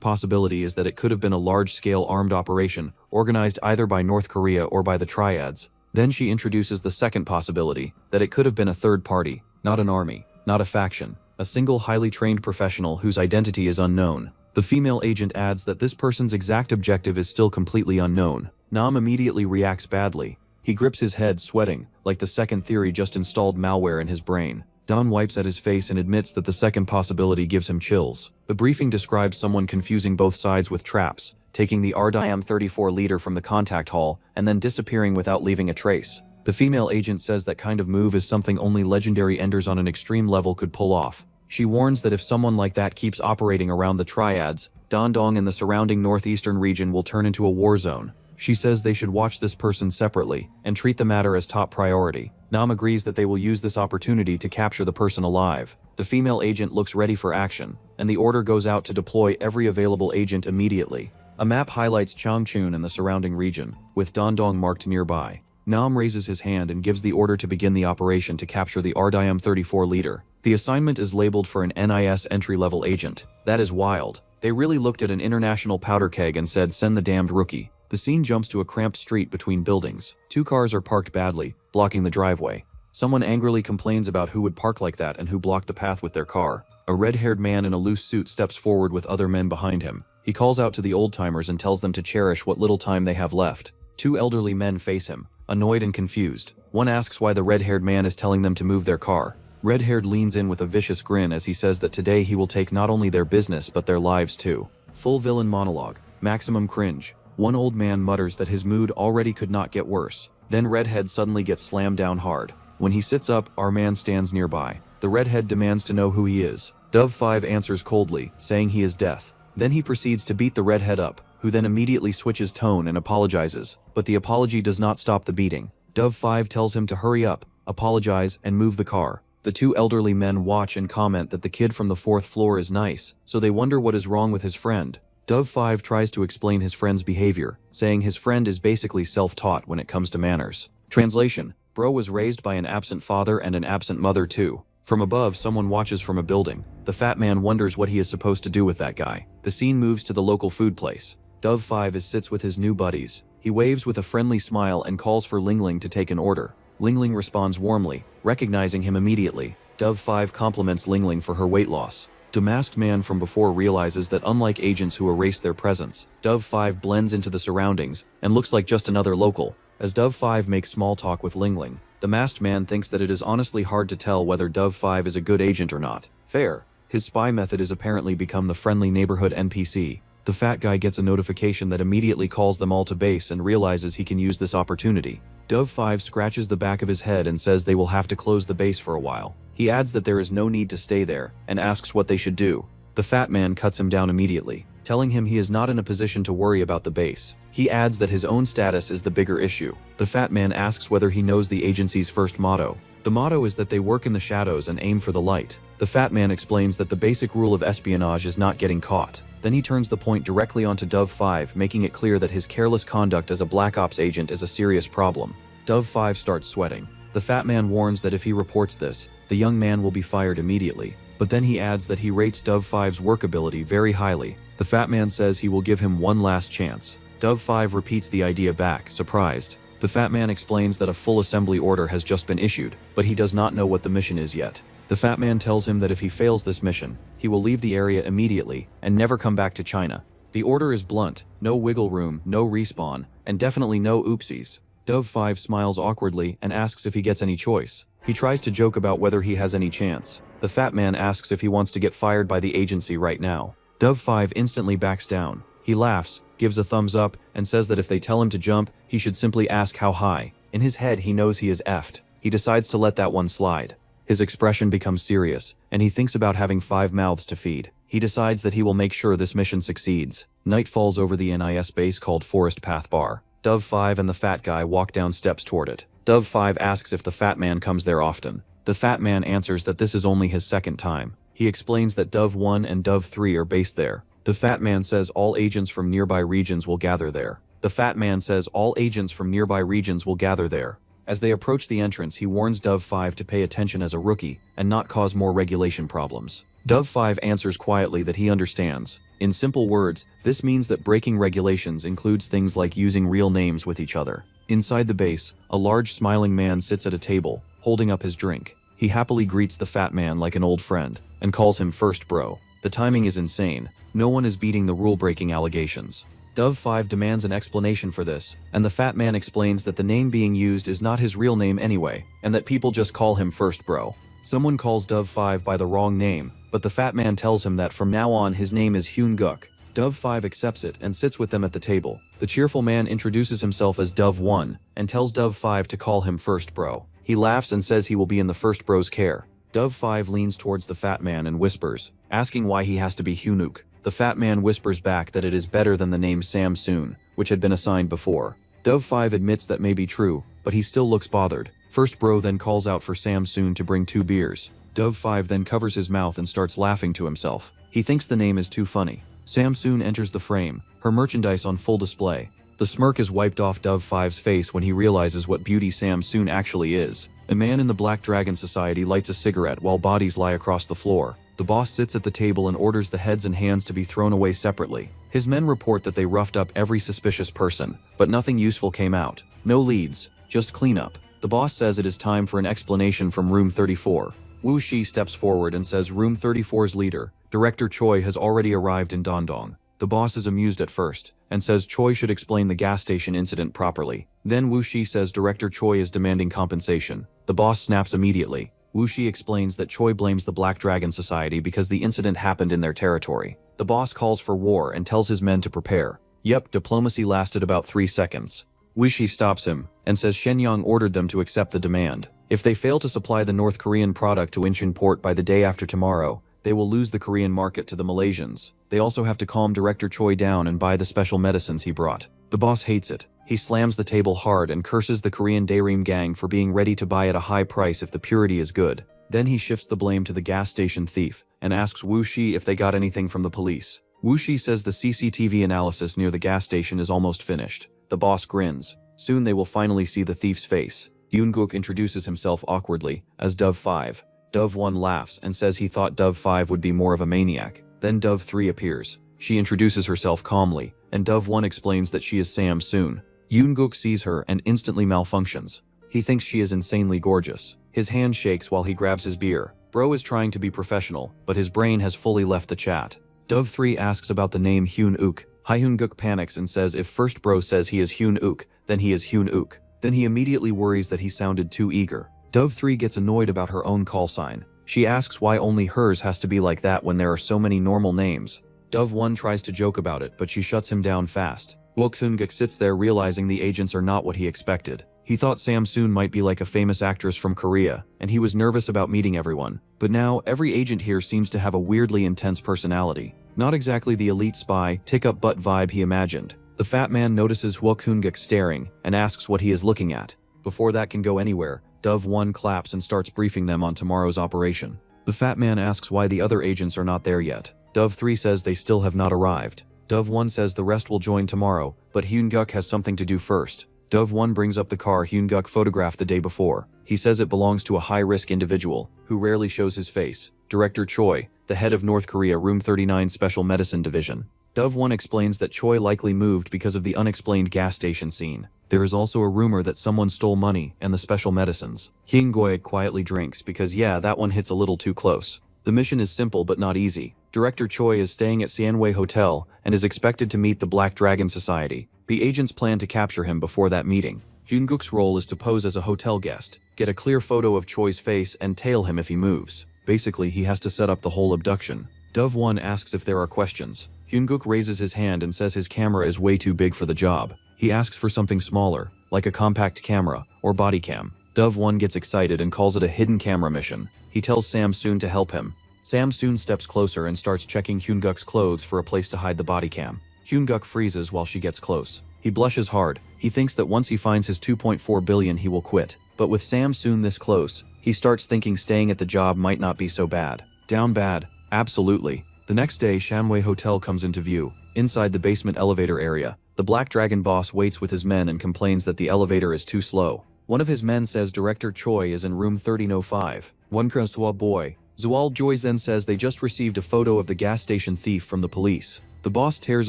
possibility is that it could have been a large-scale armed operation, organized either by North Korea or by the Triads. Then she introduces the second possibility, that it could have been a third party, not an army, not a faction, a single highly trained professional whose identity is unknown. The female agent adds that this person's exact objective is still completely unknown. Nam immediately reacts badly. He grips his head, sweating, like the second theory just installed malware in his brain. Don wipes at his face and admits that the second possibility gives him chills. The briefing describes someone confusing both sides with traps, taking the RDIM 34 leader from the contact hall, and then disappearing without leaving a trace. The female agent says that kind of move is something only legendary enders on an extreme level could pull off. She warns that if someone like that keeps operating around the triads, Dandong and the surrounding northeastern region will turn into a war zone. She says they should watch this person separately and treat the matter as top priority. Nam agrees that they will use this opportunity to capture the person alive. The female agent looks ready for action, and the order goes out to deploy every available agent immediately. A map highlights Changchun and the surrounding region, with Dandong marked nearby. Nam raises his hand and gives the order to begin the operation to capture the RDIM 34 leader. The assignment is labeled for an NIS entry-level agent. That is wild. They really looked at an international powder keg and said, "Send the damned rookie." The scene jumps to a cramped street between buildings. 2 cars are parked badly, blocking the driveway. Someone angrily complains about who would park like that and who blocked the path with their car. A red-haired man in a loose suit steps forward with other men behind him. He calls out to the old-timers and tells them to cherish what little time they have left. 2 elderly men face him, annoyed and confused. One asks why the red-haired man is telling them to move their car. Red-haired leans in with a vicious grin as he says that today he will take not only their business but their lives too. Full villain monologue. Maximum cringe. One old man mutters that his mood already could not get worse. Then Redhead suddenly gets slammed down hard. When he sits up, our man stands nearby. The Redhead demands to know who he is. Dove 5 answers coldly, saying he is Death. Then he proceeds to beat the Redhead up, who then immediately switches tone and apologizes. But the apology does not stop the beating. Dove 5 tells him to hurry up, apologize, and move the car. The 2 elderly men watch and comment that the kid from the 4th floor is nice, so they wonder what is wrong with his friend. Dove 5 tries to explain his friend's behavior, saying his friend is basically self-taught when it comes to manners. Translation: Bro was raised by an absent father and an absent mother too. From above, someone watches from a building. The fat man wonders what he is supposed to do with that guy. The scene moves to the local food place. Dove 5 sits with his new buddies. He waves with a friendly smile and calls for Lingling to take an order. Lingling responds warmly, recognizing him immediately. Dove 5 compliments Lingling for her weight loss. The masked man from before realizes that unlike agents who erase their presence, Dove 5 blends into the surroundings and looks like just another local. As Dove 5 makes small talk with Lingling, the masked man thinks that it is honestly hard to tell whether Dove 5 is a good agent or not. Fair. His spy method is apparently become the friendly neighborhood NPC. The fat guy gets a notification that immediately calls them all to base and realizes he can use this opportunity. Dove 5 scratches the back of his head and says they will have to close the base for a while. He adds that there is no need to stay there, and asks what they should do. The fat man cuts him down immediately, telling him he is not in a position to worry about the base. He adds that his own status is the bigger issue. The fat man asks whether he knows the agency's first motto. The motto is that they work in the shadows and aim for the light. The fat man explains that the basic rule of espionage is not getting caught. Then he turns the point directly onto Dove 5, making it clear that his careless conduct as a Black Ops agent is a serious problem. Dove 5 starts sweating. The fat man warns that if he reports this, the young man will be fired immediately. But then he adds that he rates Dove 5's workability very highly. The fat man says he will give him one last chance. Dove 5 repeats the idea back, surprised. The fat man explains that a full assembly order has just been issued, but he does not know what the mission is yet. The fat man tells him that if he fails this mission, he will leave the area immediately and never come back to China. The order is blunt: no wiggle room, no respawn, and definitely no oopsies. Dove 5 smiles awkwardly and asks if he gets any choice. He tries to joke about whether he has any chance. The fat man asks if he wants to get fired by the agency right now. Dove 5 instantly backs down. He laughs, gives a thumbs up, and says that if they tell him to jump, he should simply ask how high. In his head, he knows he is effed. He decides to let that one slide. His expression becomes serious, and he thinks about having 5 mouths to feed. He decides that he will make sure this mission succeeds. Night falls over the NIS base called Forest Path Bar. Dove 5 and the fat guy walk down steps toward it. Dove 5 asks if the fat man comes there often. The fat man answers that this is only his second time. He explains that Dove 1 and Dove 3 are based there. The fat man says all agents from nearby regions will gather there. The fat man says all agents from nearby regions will gather there. As they approach the entrance, he warns Dove 5 to pay attention as a rookie and not cause more regulation problems. Dove 5 answers quietly that he understands. In simple words, this means that breaking regulations includes things like using real names with each other. Inside the base, a large smiling man sits at a table, holding up his drink. He happily greets the fat man like an old friend and calls him first bro. The timing is insane. No one is beating the rule-breaking allegations. Dove 5 demands an explanation for this, and the fat man explains that the name being used is not his real name anyway, and that people just call him first bro. Someone calls Dove 5 by the wrong name, but the fat man tells him that from now on his name is Hyun Guk. Dove 5 accepts it and sits with them at the table. The cheerful man introduces himself as Dove 1 and tells Dove 5 to call him First Bro. He laughs and says he will be in the First Bro's care. Dove 5 leans towards the fat man and whispers, asking why he has to be Hyunuk. The fat man whispers back that it is better than the name Samsoon, which had been assigned before. Dove 5 admits that may be true, but he still looks bothered. First Bro then calls out for Samsoon to bring 2 beers. Dove 5 then covers his mouth and starts laughing to himself. He thinks the name is too funny. Samsoon enters the frame, her merchandise on full display. The smirk is wiped off Dove 5's face when he realizes what beauty Samsoon actually is. A man in the Black Dragon Society lights a cigarette while bodies lie across the floor. The boss sits at the table and orders the heads and hands to be thrown away separately. His men report that they roughed up every suspicious person, but nothing useful came out. No leads, just cleanup. The boss says it is time for an explanation from Room 34. Wu Shi steps forward and says Room 34's leader, Director Choi, has already arrived in Dandong. The boss is amused at first, and says Choi should explain the gas station incident properly. Then Wu Shi says Director Choi is demanding compensation. The boss snaps immediately. Wu Shi explains that Choi blames the Black Dragon Society because the incident happened in their territory. The boss calls for war and tells his men to prepare. Yep, diplomacy lasted about 3 seconds. Wu Shi stops him, and says Shenyang ordered them to accept the demand. If they fail to supply the North Korean product to Incheon port by the day after tomorrow, they will lose the Korean market to the Malaysians. They also have to calm Director Choi down and buy the special medicines he brought. The boss hates it. He slams the table hard and curses the Korean Daerim gang for being ready to buy at a high price if the purity is good. Then he shifts the blame to the gas station thief and asks Wu Shi if they got anything from the police. Wu Shi says the CCTV analysis near the gas station is almost finished. The boss grins. Soon they will finally see the thief's face. Yoonguk introduces himself awkwardly as Dove 5. Dove 1 laughs and says he thought Dove 5 would be more of a maniac. Then Dove 3 appears. She introduces herself calmly, and Dove 1 explains that she is Samsoon. Yoonguk sees her and instantly malfunctions. He thinks she is insanely gorgeous. His hand shakes while he grabs his beer. Bro is trying to be professional, but his brain has fully left the chat. Dove 3 asks about the name Hyun-uk. Hyun-guk panics and says if First Bro says he is Hyun-uk, then he is Hyun-uk. Then he immediately worries that he sounded too eager. Dove 3 gets annoyed about her own call sign. She asks why only hers has to be like that when there are so many normal names. Dove 1 tries to joke about it, but she shuts him down fast. Wook-seung-guk sits there realizing the agents are not what he expected. He thought Samsoon might be like a famous actress from Korea, and he was nervous about meeting everyone. But now, every agent here seems to have a weirdly intense personality. Not exactly the elite spy, tick-up-butt vibe he imagined. The fat man notices Wook-seung-guk staring, and asks what he is looking at. Before that can go anywhere, Dove 1 claps and starts briefing them on tomorrow's operation. The fat man asks why the other agents are not there yet. Dove 3 says they still have not arrived. Dove 1 says the rest will join tomorrow, but Hyun-guk has something to do first. Dove 1 brings up the car Hyun-guk photographed the day before. He says it belongs to a high-risk individual, who rarely shows his face. Director Choi, the head of North Korea Room 39 Special Medicine Division. Dove 1 explains that Choi likely moved because of the unexplained gas station scene. There is also a rumor that someone stole money and the special medicines. Hyun-guk quietly drinks because yeah, that one hits a little too close. The mission is simple but not easy. Director Choi is staying at Sianwei Hotel and is expected to meet the Black Dragon Society. The agents plan to capture him before that meeting. Hyun-guk's role is to pose as a hotel guest, get a clear photo of Choi's face and tail him if he moves. Basically, he has to set up the whole abduction. Dove 1 asks if there are questions. Hyun-guk raises his hand and says his camera is way too big for the job. He asks for something smaller, like a compact camera or body cam. Dove 1 gets excited and calls it a hidden camera mission. He tells Samsoon to help him. Samsoon steps closer and starts checking Hyun-guk's clothes for a place to hide the body cam. Hyun-guk freezes while she gets close. He blushes hard. He thinks that once he finds his 2.4 billion he will quit. But with Samsoon this close, he starts thinking staying at the job might not be so bad. Down bad? Absolutely. The next day, Shanwei Hotel comes into view. Inside the basement elevator area, the Black Dragon boss waits with his men and complains that the elevator is too slow. One of his men says Director Choi is in room 1305. One Kraswa boy. Zual Joy then says they just received a photo of the gas station thief from the police. The boss tears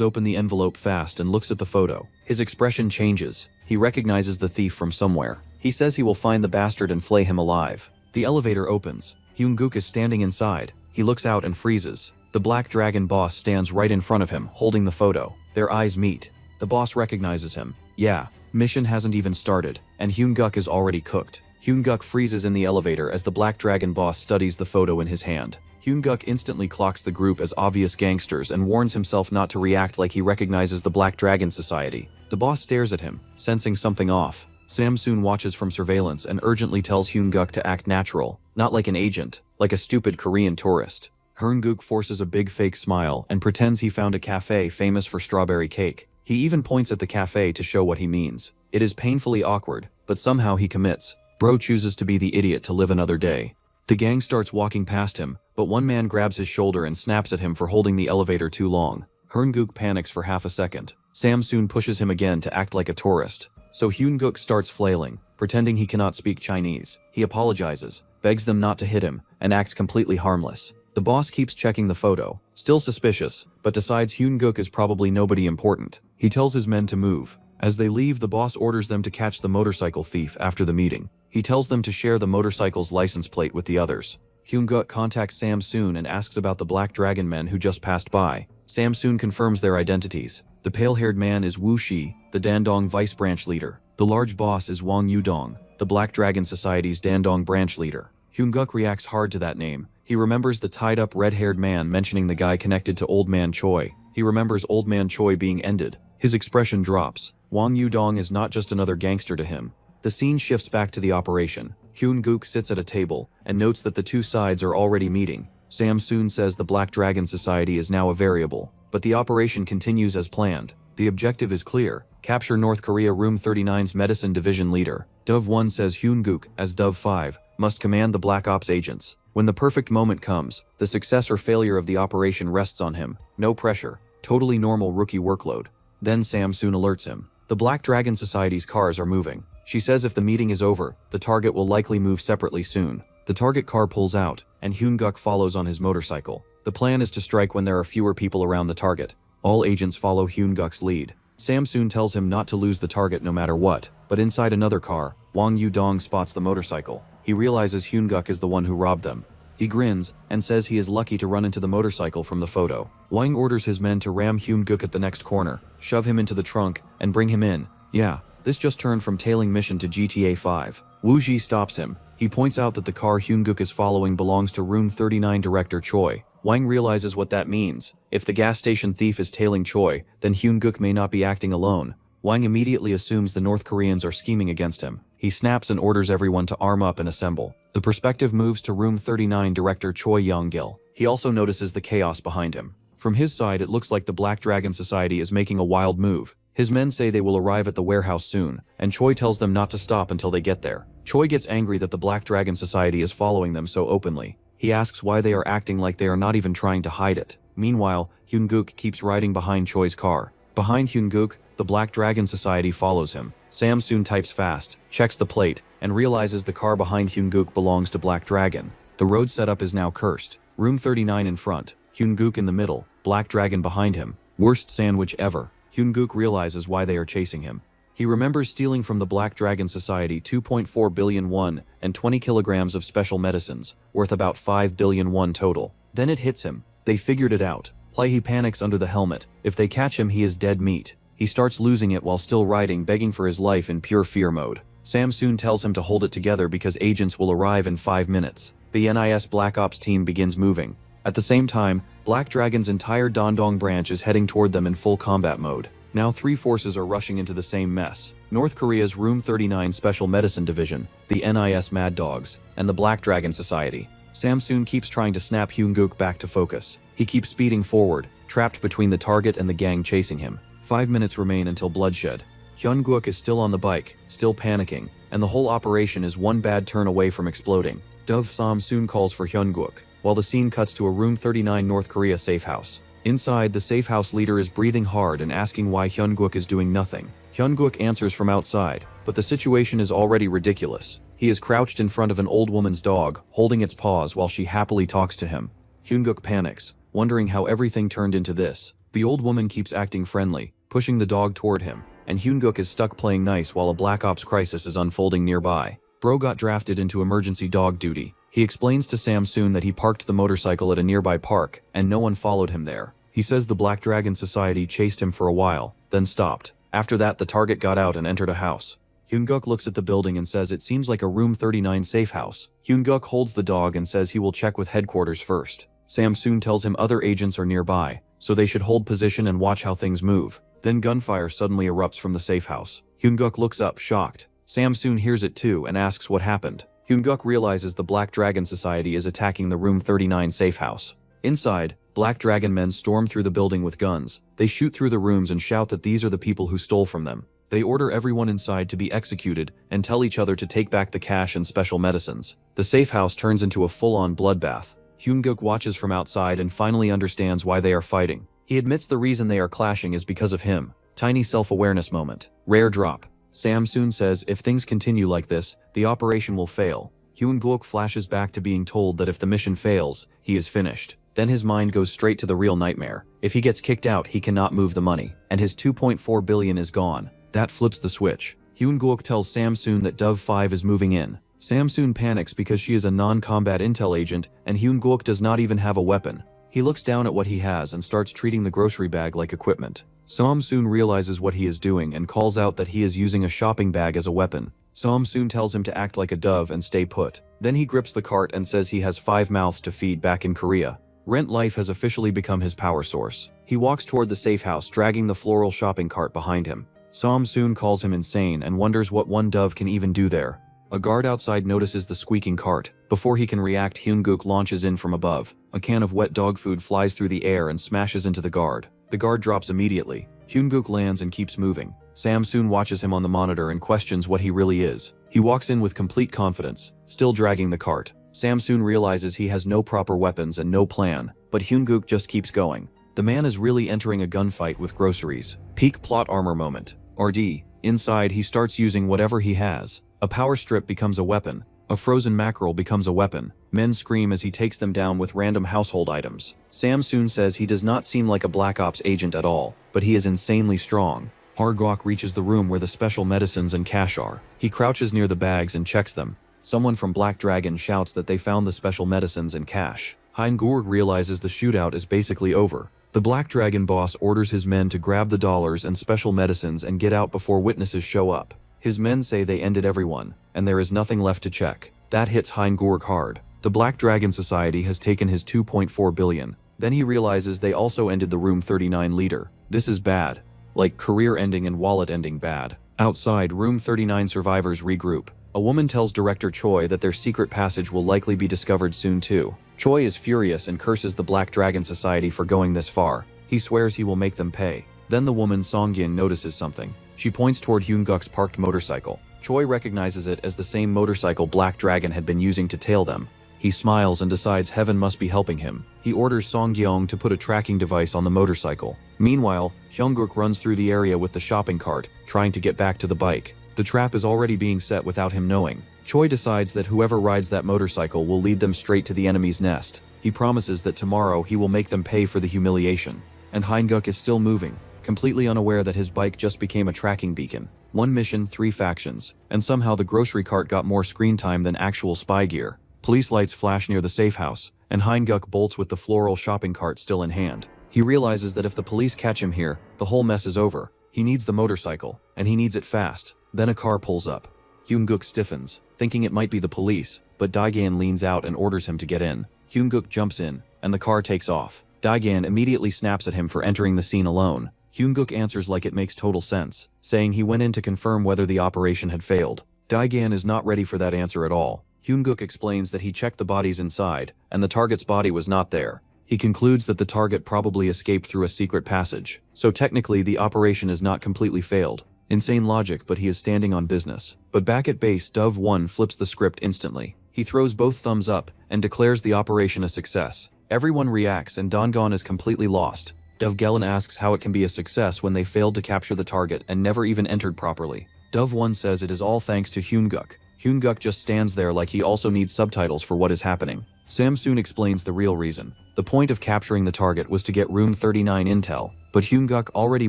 open the envelope fast and looks at the photo. His expression changes. He recognizes the thief from somewhere. He says he will find the bastard and flay him alive. The elevator opens. Hyun-guk is standing inside. He looks out and freezes. The Black Dragon boss stands right in front of him, holding the photo. Their eyes meet. The boss recognizes him. Yeah, mission hasn't even started, and Hyun-guk is already cooked. Hyun-guk freezes in the elevator as the Black Dragon boss studies the photo in his hand. Hyun-guk instantly clocks the group as obvious gangsters and warns himself not to react like he recognizes the Black Dragon Society. The boss stares at him, sensing something off. Samsoon watches from surveillance and urgently tells Hyun-guk to act natural, not like an agent, like a stupid Korean tourist. Hyun-guk forces a big fake smile and pretends he found a cafe famous for strawberry cake. He even points at the cafe to show what he means. It is painfully awkward, but somehow he commits. Bro chooses to be the idiot to live another day. The gang starts walking past him, but one man grabs his shoulder and snaps at him for holding the elevator too long. Hyun-guk panics for half a second. Samsoon pushes him again to act like a tourist. So Hyun-guk starts flailing, pretending he cannot speak Chinese. He apologizes, begs them not to hit him, and acts completely harmless. The boss keeps checking the photo, still suspicious, but decides Hyun-guk is probably nobody important. He tells his men to move. As they leave, the boss orders them to catch the motorcycle thief after the meeting. He tells them to share the motorcycle's license plate with the others. Hyun-guk contacts Samsoon and asks about the Black Dragon men who just passed by. Samsoon confirms their identities. The pale-haired man is Wu Shi, the Dandong Vice Branch leader. The large boss is Wang Yudong, the Black Dragon Society's Dandong Branch leader. Hyun-guk reacts hard to that name. He remembers the tied-up red-haired man mentioning the guy connected to Old Man Choi. He remembers Old Man Choi being ended. His expression drops. Wang Yudong is not just another gangster to him. The scene shifts back to the operation. Hyun-guk sits at a table and notes that the two sides are already meeting. Samsoon says the Black Dragon Society is now a variable, but the operation continues as planned. The objective is clear: capture North Korea Room 39's Medicine Division leader. Dove 1 says Hyun-guk, as Dove 5, must command the Black Ops agents. When the perfect moment comes, the success or failure of the operation rests on him. No pressure. Totally normal rookie workload. Then Samsoon alerts him. The Black Dragon Society's cars are moving. She says if the meeting is over, the target will likely move separately soon. The target car pulls out, and Hyun-guk follows on his motorcycle. The plan is to strike when there are fewer people around the target. All agents follow Hyun-guk's lead. Samsoon tells him not to lose the target no matter what, but inside another car, Wang Yudong spots the motorcycle. He realizes Hyun-guk is the one who robbed them. He grins and says he is lucky to run into the motorcycle from the photo. Wang orders his men to ram Hyun-guk at the next corner, shove him into the trunk, and bring him in. Yeah, this just turned from tailing mission to GTA 5. Wu Ji stops him. He points out that the car Hyun-guk is following belongs to Room 39 director Choi. Wang realizes what that means. If the gas station thief is tailing Choi, then Hyun-guk may not be acting alone. Wang immediately assumes the North Koreans are scheming against him. He snaps and orders everyone to arm up and assemble. The perspective moves to Room 39 director Choi Young-gil. He also notices the chaos behind him. From his side, it looks like the Black Dragon Society is making a wild move. His men say they will arrive at the warehouse soon, and Choi tells them not to stop until they get there. Choi gets angry that the Black Dragon Society is following them so openly. He asks why they are acting like they are not even trying to hide it. Meanwhile, Hyun-guk keeps riding behind Choi's car. Behind Hyun-guk, the Black Dragon Society follows him. Samsoon types fast, checks the plate, and realizes the car behind Hyun-guk belongs to Black Dragon. The road setup is now cursed. Room 39 in front, Hyun-guk in the middle, Black Dragon behind him. Worst sandwich ever. Hyun-guk realizes why they are chasing him. He remembers stealing from the Black Dragon Society 2.4 billion won and 20 kilograms of special medicines, worth about 5 billion won total. Then it hits him. They figured it out. He panics under the helmet. If they catch him, he is dead meat. He starts losing it while still riding, begging for his life in pure fear mode. Samsoon tells him to hold it together because agents will arrive in 5 minutes. The NIS Black Ops team begins moving. At the same time, Black Dragon's entire Dandong branch is heading toward them in full combat mode. Now 3 forces are rushing into the same mess. North Korea's Room 39 Special Medicine Division, the NIS Mad Dogs, and the Black Dragon Society. Samsoon keeps trying to snap Hyun-guk back to focus. He keeps speeding forward, trapped between the target and the gang chasing him. 5 minutes remain until bloodshed. Hyun-guk is still on the bike, still panicking, and the whole operation is one bad turn away from exploding. Dove Sam soon calls for Hyun-guk, while the scene cuts to a Room 39 North Korea safe house. Inside, the safe house leader is breathing hard and asking why Hyun-guk is doing nothing. Hyun-guk answers from outside, but the situation is already ridiculous. He is crouched in front of an old woman's dog, holding its paws while she happily talks to him. Hyun-guk panics, wondering how everything turned into this. The old woman keeps acting friendly, pushing the dog toward him, and Hyun-guk is stuck playing nice while a Black Ops crisis is unfolding nearby. Bro got drafted into emergency dog duty. He explains to Samsoon that he parked the motorcycle at a nearby park, and no one followed him there. He says the Black Dragon Society chased him for a while, then stopped. After that, the target got out and entered a house. Hyun-guk looks at the building and says it seems like a room 39 safe house. Hyun-guk holds the dog and says he will check with headquarters first. Sam-soon tells him other agents are nearby, so they should hold position and watch how things move. Then gunfire suddenly erupts from the safe house. Hyun-guk looks up, shocked. Sam-soon hears it too and asks what happened. Hyun-guk realizes the Black Dragon Society is attacking the room 39 safe house. Inside, Black Dragon men storm through the building with guns. They shoot through the rooms and shout that these are the people who stole from them. They order everyone inside to be executed and tell each other to take back the cash and special medicines. The safe house turns into a full-on bloodbath. Hyun-guk watches from outside and finally understands why they are fighting. He admits the reason they are clashing is because of him. Tiny self-awareness moment. Rare drop. Sam-soon says if things continue like this, the operation will fail. Hyun-guk flashes back to being told that if the mission fails, he is finished. Then his mind goes straight to the real nightmare. If he gets kicked out, he cannot move the money, and his 2.4 billion is gone. That flips the switch. Hyun-guk tells Sam-soon that Dove 5 is moving in. Sam-soon panics because she is a non-combat intel agent and Hyun-guk does not even have a weapon. He looks down at what he has and starts treating the grocery bag like equipment. Sam-soon realizes what he is doing and calls out that he is using a shopping bag as a weapon. Sam-soon tells him to act like a dove and stay put. Then he grips the cart and says he has 5 mouths to feed back in Korea. Rent life has officially become his power source. He walks toward the safe house, dragging the floral shopping cart behind him. Sam-soon calls him insane and wonders what one dove can even do there. A guard outside notices the squeaking cart. Before he can react, Hyun-guk launches in from above. A can of wet dog food flies through the air and smashes into the guard. The guard drops immediately. Hyun-guk lands and keeps moving. Sam-soon watches him on the monitor and questions what he really is. He walks in with complete confidence, still dragging the cart. Sam-soon realizes he has no proper weapons and no plan, but Hyun-guk just keeps going. The man is really entering a gunfight with groceries. Peak plot armor moment. RD. Inside, he starts using whatever he has. A power strip becomes a weapon. A frozen mackerel becomes a weapon. Men scream as he takes them down with random household items. Sam-soon says he does not seem like a Black Ops agent at all, but he is insanely strong. Hyun-guk reaches the room where the special medicines and cash are. He crouches near the bags and checks them. Someone from Black Dragon shouts that they found the special medicines and cash. Hyun-guk realizes the shootout is basically over. The Black Dragon boss orders his men to grab the dollars and special medicines and get out before witnesses show up. His men say they ended everyone, and there is nothing left to check. That hits Hyun-guk hard. The Black Dragon Society has taken his 2.4 billion. Then he realizes they also ended the Room 39 leader. This is bad. Like career ending and wallet ending bad. Outside, Room 39 survivors regroup. A woman tells Director Choi that their secret passage will likely be discovered soon too. Choi is furious and curses the Black Dragon Society for going this far. He swears he will make them pay. Then the woman Songyun notices something. She points toward Hyun-guk's parked motorcycle. Choi recognizes it as the same motorcycle Black Dragon had been using to tail them. He smiles and decides heaven must be helping him. He orders Songyun to put a tracking device on the motorcycle. Meanwhile, Hyun-guk runs through the area with the shopping cart, trying to get back to the bike. The trap is already being set without him knowing. Choi decides that whoever rides that motorcycle will lead them straight to the enemy's nest. He promises that tomorrow he will make them pay for the humiliation. And Hyun-guk is still moving, completely unaware that his bike just became a tracking beacon. 1 mission, 3 factions, and somehow the grocery cart got more screen time than actual spy gear. Police lights flash near the safe house, and Hyun-guk bolts with the floral shopping cart still in hand. He realizes that if the police catch him here, the whole mess is over. He needs the motorcycle, and he needs it fast. Then a car pulls up. Hyun-guk stiffens, thinking it might be the police, but Daegan leans out and orders him to get in. Hyun-guk jumps in, and the car takes off. Daegan immediately snaps at him for entering the scene alone. Hyun-guk answers like it makes total sense, saying he went in to confirm whether the operation had failed. Daegan is not ready for that answer at all. Hyun-guk explains that he checked the bodies inside, and the target's body was not there. He concludes that the target probably escaped through a secret passage, so technically the operation is not completely failed. Insane logic, but he is standing on business. But back at base, Dove 1 flips the script instantly. He throws both thumbs up and declares the operation a success. Everyone reacts and Dongon is completely lost. Dove Gellin asks how it can be a success when they failed to capture the target and never even entered properly. Dove 1 says it is all thanks to Hyun-guk. Hyun-guk just stands there like he also needs subtitles for what is happening. Sam-soon explains the real reason. The point of capturing the target was to get Room 39 intel, but Hyun-guk already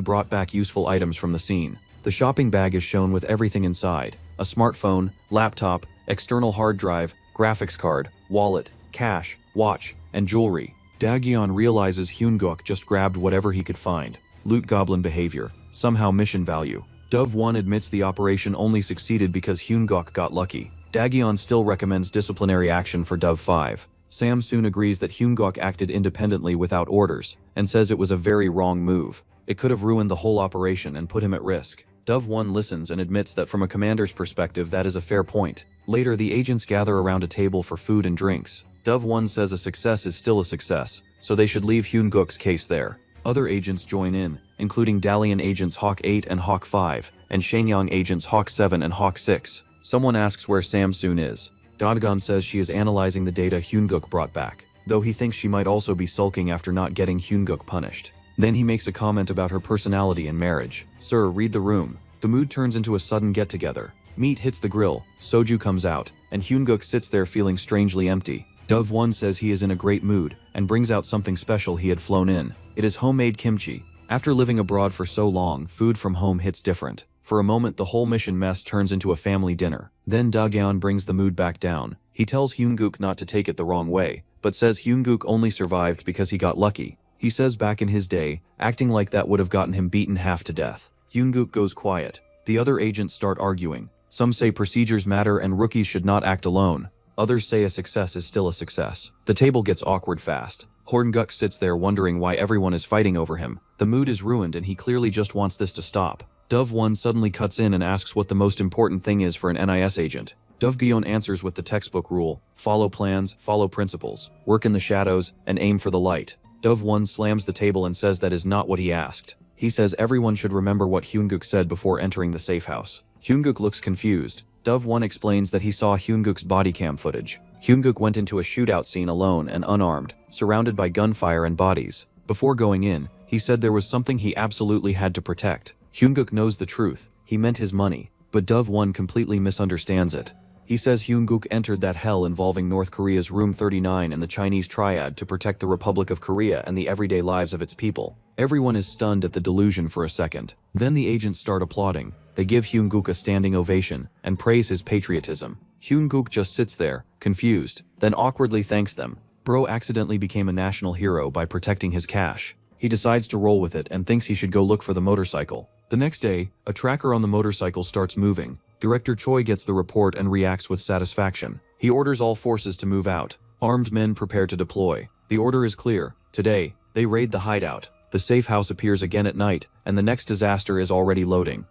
brought back useful items from the scene. The shopping bag is shown with everything inside: a smartphone, laptop, external hard drive, graphics card, wallet, cash, watch, and jewelry. Daegan realizes Hyun-guk just grabbed whatever he could find. Loot goblin behavior. Somehow mission value. Dove 1 admits the operation only succeeded because Hyun-guk got lucky. Dagion still recommends disciplinary action for Dove 5. Sam-soon agrees that Hyun-guk acted independently without orders, and says it was a very wrong move. It could have ruined the whole operation and put him at risk. Dove 1 listens and admits that from a commander's perspective that is a fair point. Later, the agents gather around a table for food and drinks. Dove 1 says a success is still a success, so they should leave Hyun-guk's case there. Other agents join in, including Dalian agents Hawk 8 and Hawk 5, and Shenyang agents Hawk 7 and Hawk 6. Someone asks where Sam-soon is. Dodgon says she is analyzing the data Hyun-guk brought back, though he thinks she might also be sulking after not getting Hyun-guk punished. Then he makes a comment about her personality and marriage. Sir, read the room. The mood turns into a sudden get-together. Meat hits the grill, soju comes out, and Hyun-guk sits there feeling strangely empty. Dove 1 says he is in a great mood, and brings out something special he had flown in. It is homemade kimchi. After living abroad for so long, food from home hits different. For a moment, the whole mission mess turns into a family dinner. Then Dagyeon brings the mood back down. He tells Hyun-guk not to take it the wrong way, but says Hyun-guk only survived because he got lucky. He says back in his day, acting like that would have gotten him beaten half to death. Hyun-guk goes quiet. The other agents start arguing. Some say procedures matter and rookies should not act alone. Others say a success is still a success. The table gets awkward fast. Hyun-guk sits there wondering why everyone is fighting over him. The mood is ruined and he clearly just wants this to stop. Dove 1 suddenly cuts in and asks what the most important thing is for an NIS agent. Dove Gyeon answers with the textbook rule: follow plans, follow principles, work in the shadows, and aim for the light. Dove 1 slams the table and says that is not what he asked. He says everyone should remember what Hyun-guk said before entering the safe house. Hyun-guk looks confused. Dove 1 explains that he saw Hyun-guk's body cam footage. Hyun-guk went into a shootout scene alone and unarmed, surrounded by gunfire and bodies. Before going in, he said there was something he absolutely had to protect. Hyun-guk knows the truth. He meant his money, but Dove 1 completely misunderstands it. He says Hyun-guk entered that hell involving North Korea's Room 39 and the Chinese Triad to protect the Republic of Korea and the everyday lives of its people. Everyone is stunned at the delusion for a second. Then the agents start applauding. They give Hyun-guk a standing ovation and praise his patriotism. Hyun-guk just sits there, confused, then awkwardly thanks them. Bro accidentally became a national hero by protecting his cash. He decides to roll with it and thinks he should go look for the motorcycle. The next day, a tracker on the motorcycle starts moving. Director Choi gets the report and reacts with satisfaction. He orders all forces to move out. Armed men prepare to deploy. The order is clear. Today, they raid the hideout. The safe house appears again at night, and the next disaster is already loading.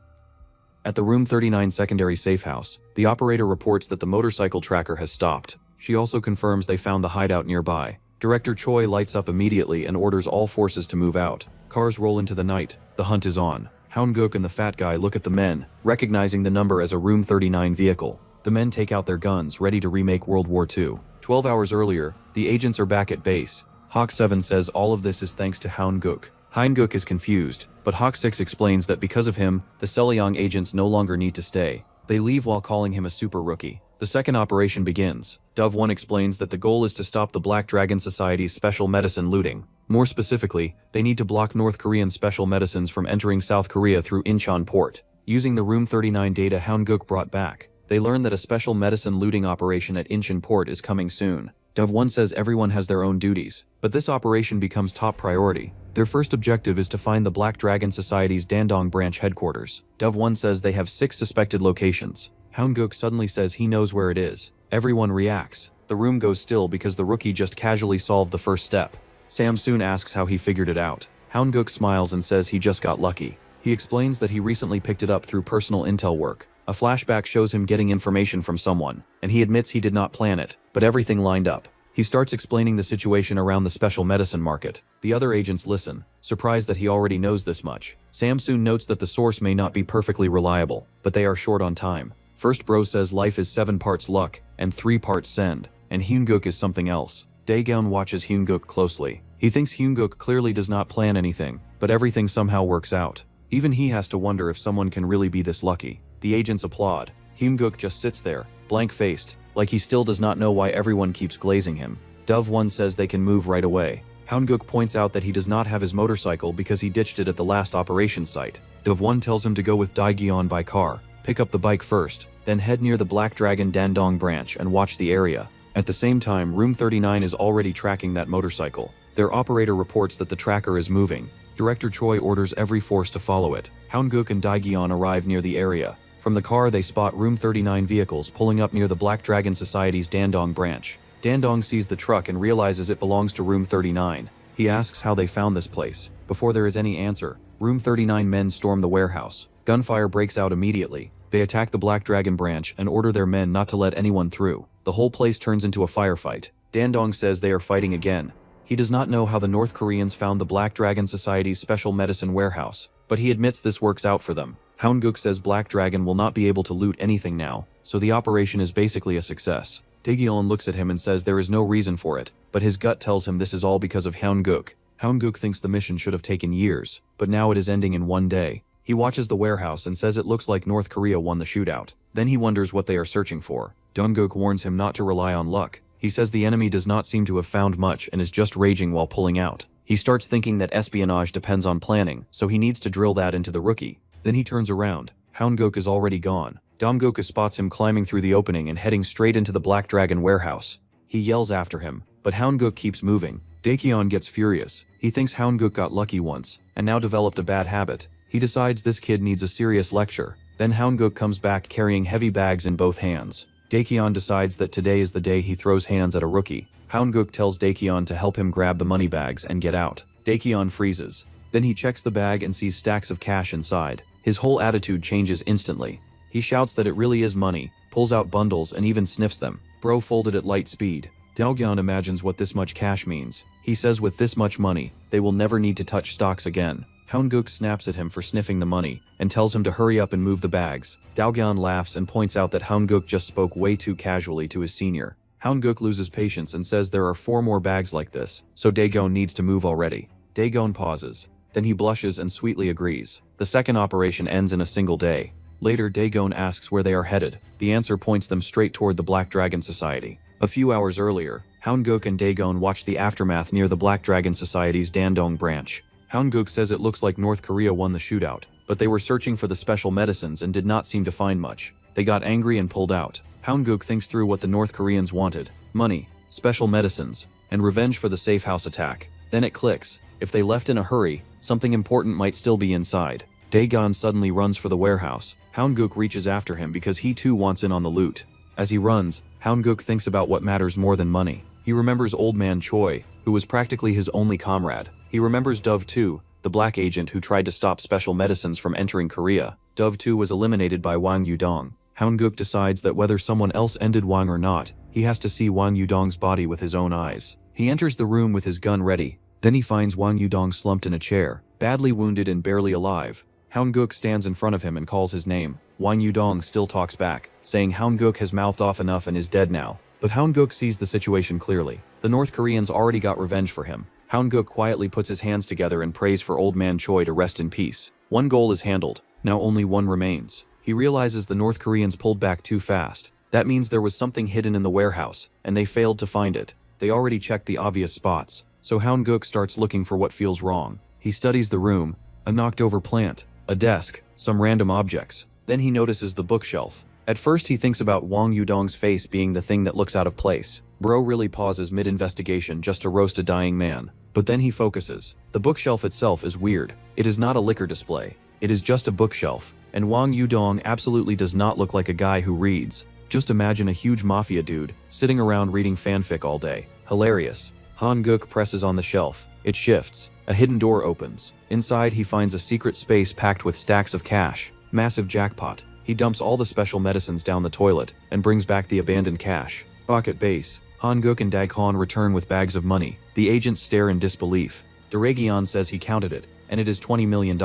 At the Room 39 secondary safe house, the operator reports that the motorcycle tracker has stopped. She also confirms they found the hideout nearby. Director Choi lights up immediately and orders all forces to move out. Cars roll into the night. The hunt is on. Hyun-guk and the fat guy look at the men, recognizing the number as a Room 39 vehicle. The men take out their guns, ready to remake World War II. 12 hours earlier, the agents are back at base. Hawk 7 says all of this is thanks to Hyun-guk. Hyun-guk is confused, but Hawk 6 explains that because of him, the Selyong agents no longer need to stay. They leave while calling him a super rookie. The second operation begins. Dove 1 explains that the goal is to stop the Black Dragon Society's special medicine looting. More specifically, they need to block North Korean special medicines from entering South Korea through Incheon port. Using the Room 39 data Hyun-guk brought back, they learn that a special medicine looting operation at Incheon port is coming soon. Dove 1 says everyone has their own duties, but this operation becomes top priority. Their first objective is to find the Black Dragon Society's Dandong branch headquarters. Dove 1 says they have 6 suspected locations. Hyun-guk suddenly says he knows where it is. Everyone reacts. The room goes still because the rookie just casually solved the first step. Sam-soon asks how he figured it out. Hyun-guk smiles and says he just got lucky. He explains that he recently picked it up through personal intel work. A flashback shows him getting information from someone, and he admits he did not plan it, but everything lined up. He starts explaining the situation around the special medicine market. The other agents listen, surprised that he already knows this much. Sam-soon notes that the source may not be perfectly reliable, but they are short on time. First Bro says life is 7 parts luck, and 3 parts send, and Hyun-guk is something else. Daegeon watches Hyun-guk closely. He thinks Hyun-guk clearly does not plan anything, but everything somehow works out. Even he has to wonder if someone can really be this lucky. The agents applaud. Hyun-guk just sits there, blank-faced, like he still does not know why everyone keeps glazing him. Dove 1 says they can move right away. Hyun-guk points out that he does not have his motorcycle because he ditched it at the last operation site. Dove 1 tells him to go with Daegeon by car. Pick up the bike first, then head near the Black Dragon Dandong branch and watch the area. At the same time, Room 39 is already tracking that motorcycle. Their operator reports that the tracker is moving. Director Choi orders every force to follow it. Houndguk and Daegyeon arrive near the area. From the car they spot Room 39 vehicles pulling up near the Black Dragon Society's Dandong branch. Dandong sees the truck and realizes it belongs to Room 39. He asks how they found this place. Before there is any answer, Room 39 men storm the warehouse. Gunfire breaks out immediately. They attack the Black Dragon branch and order their men not to let anyone through. The whole place turns into a firefight. Dandong says they are fighting again. He does not know how the North Koreans found the Black Dragon Society's special medicine warehouse, but he admits this works out for them. Houndguk says Black Dragon will not be able to loot anything now, so the operation is basically a success. Daegyeon looks at him and says there is no reason for it, but his gut tells him this is all because of Houndguk. Houndguk thinks the mission should have taken years, but now it is ending in one day. He watches the warehouse and says it looks like North Korea won the shootout. Then he wonders what they are searching for. Donguk warns him not to rely on luck. He says the enemy does not seem to have found much and is just raging while pulling out. He starts thinking that espionage depends on planning, so he needs to drill that into the rookie. Then he turns around. Houndguk is already gone. Domguk spots him climbing through the opening and heading straight into the Black Dragon warehouse. He yells after him, but Houndguk keeps moving. Daegyeon gets furious. He thinks Houndguk got lucky once, and now developed a bad habit. He decides this kid needs a serious lecture. Then Houndguk comes back carrying heavy bags in both hands. Daegyeon decides that today is the day he throws hands at a rookie. Houndguk tells Daegyeon to help him grab the money bags and get out. Daegyeon freezes. Then he checks the bag and sees stacks of cash inside. His whole attitude changes instantly. He shouts that it really is money, pulls out bundles and even sniffs them. Bro folded at light speed. Daegyeon imagines what this much cash means. He says with this much money, they will never need to touch stocks again. Houndguk snaps at him for sniffing the money and tells him to hurry up and move the bags. Daegyeon laughs and points out that Houndguk just spoke way too casually to his senior. Houndguk loses patience and says there are 4 more bags like this, so Daegon needs to move already. Daegon pauses. Then he blushes and sweetly agrees. The second operation ends in a single day. Later, Daegon asks where they are headed. The answer points them straight toward the Black Dragon Society. A few hours earlier, Houndguk and Daegon watch the aftermath near the Black Dragon Society's Dandong branch. Houndguk says it looks like North Korea won the shootout, but they were searching for the special medicines and did not seem to find much. They got angry and pulled out. Houndguk thinks through what the North Koreans wanted: money, special medicines, and revenge for the safe house attack. Then it clicks. If they left in a hurry, something important might still be inside. Daegon suddenly runs for the warehouse. Houndguk reaches after him because he too wants in on the loot. As he runs, Houndguk thinks about what matters more than money. He remembers Old Man Choi, who was practically his only comrade. He remembers Dove 2, the black agent who tried to stop special medicines from entering Korea. Dove 2 was eliminated by Wang Yudong. Houndguk decides that whether someone else ended Wang or not, he has to see Wang Yudong's body with his own eyes. He enters the room with his gun ready. Then he finds Wang Yudong slumped in a chair, badly wounded and barely alive. Houndguk stands in front of him and calls his name. Wang Yudong still talks back, saying Houndguk has mouthed off enough and is dead now. But Houndguk sees the situation clearly. The North Koreans already got revenge for him. Houndguk quietly puts his hands together and prays for Old Man Choi to rest in peace. One goal is handled. Now only one remains. He realizes the North Koreans pulled back too fast. That means there was something hidden in the warehouse, and they failed to find it. They already checked the obvious spots, so Houndguk starts looking for what feels wrong. He studies the room: a knocked-over plant, a desk, some random objects. Then he notices the bookshelf. At first he thinks about Wang Yudong's face being the thing that looks out of place. Bro really pauses mid-investigation just to roast a dying man. But then he focuses. The bookshelf itself is weird. It is not a liquor display. It is just a bookshelf. And Wang Yudong absolutely does not look like a guy who reads. Just imagine a huge mafia dude, sitting around reading fanfic all day. Hilarious. Houndguk presses on the shelf. It shifts. A hidden door opens. Inside he finds a secret space packed with stacks of cash. Massive jackpot. He dumps all the special medicines down the toilet and brings back the abandoned cash. Back at base, Houndguk and Daegon return with bags of money. The agents stare in disbelief. Daegyeon says he counted it, and it is $20 million,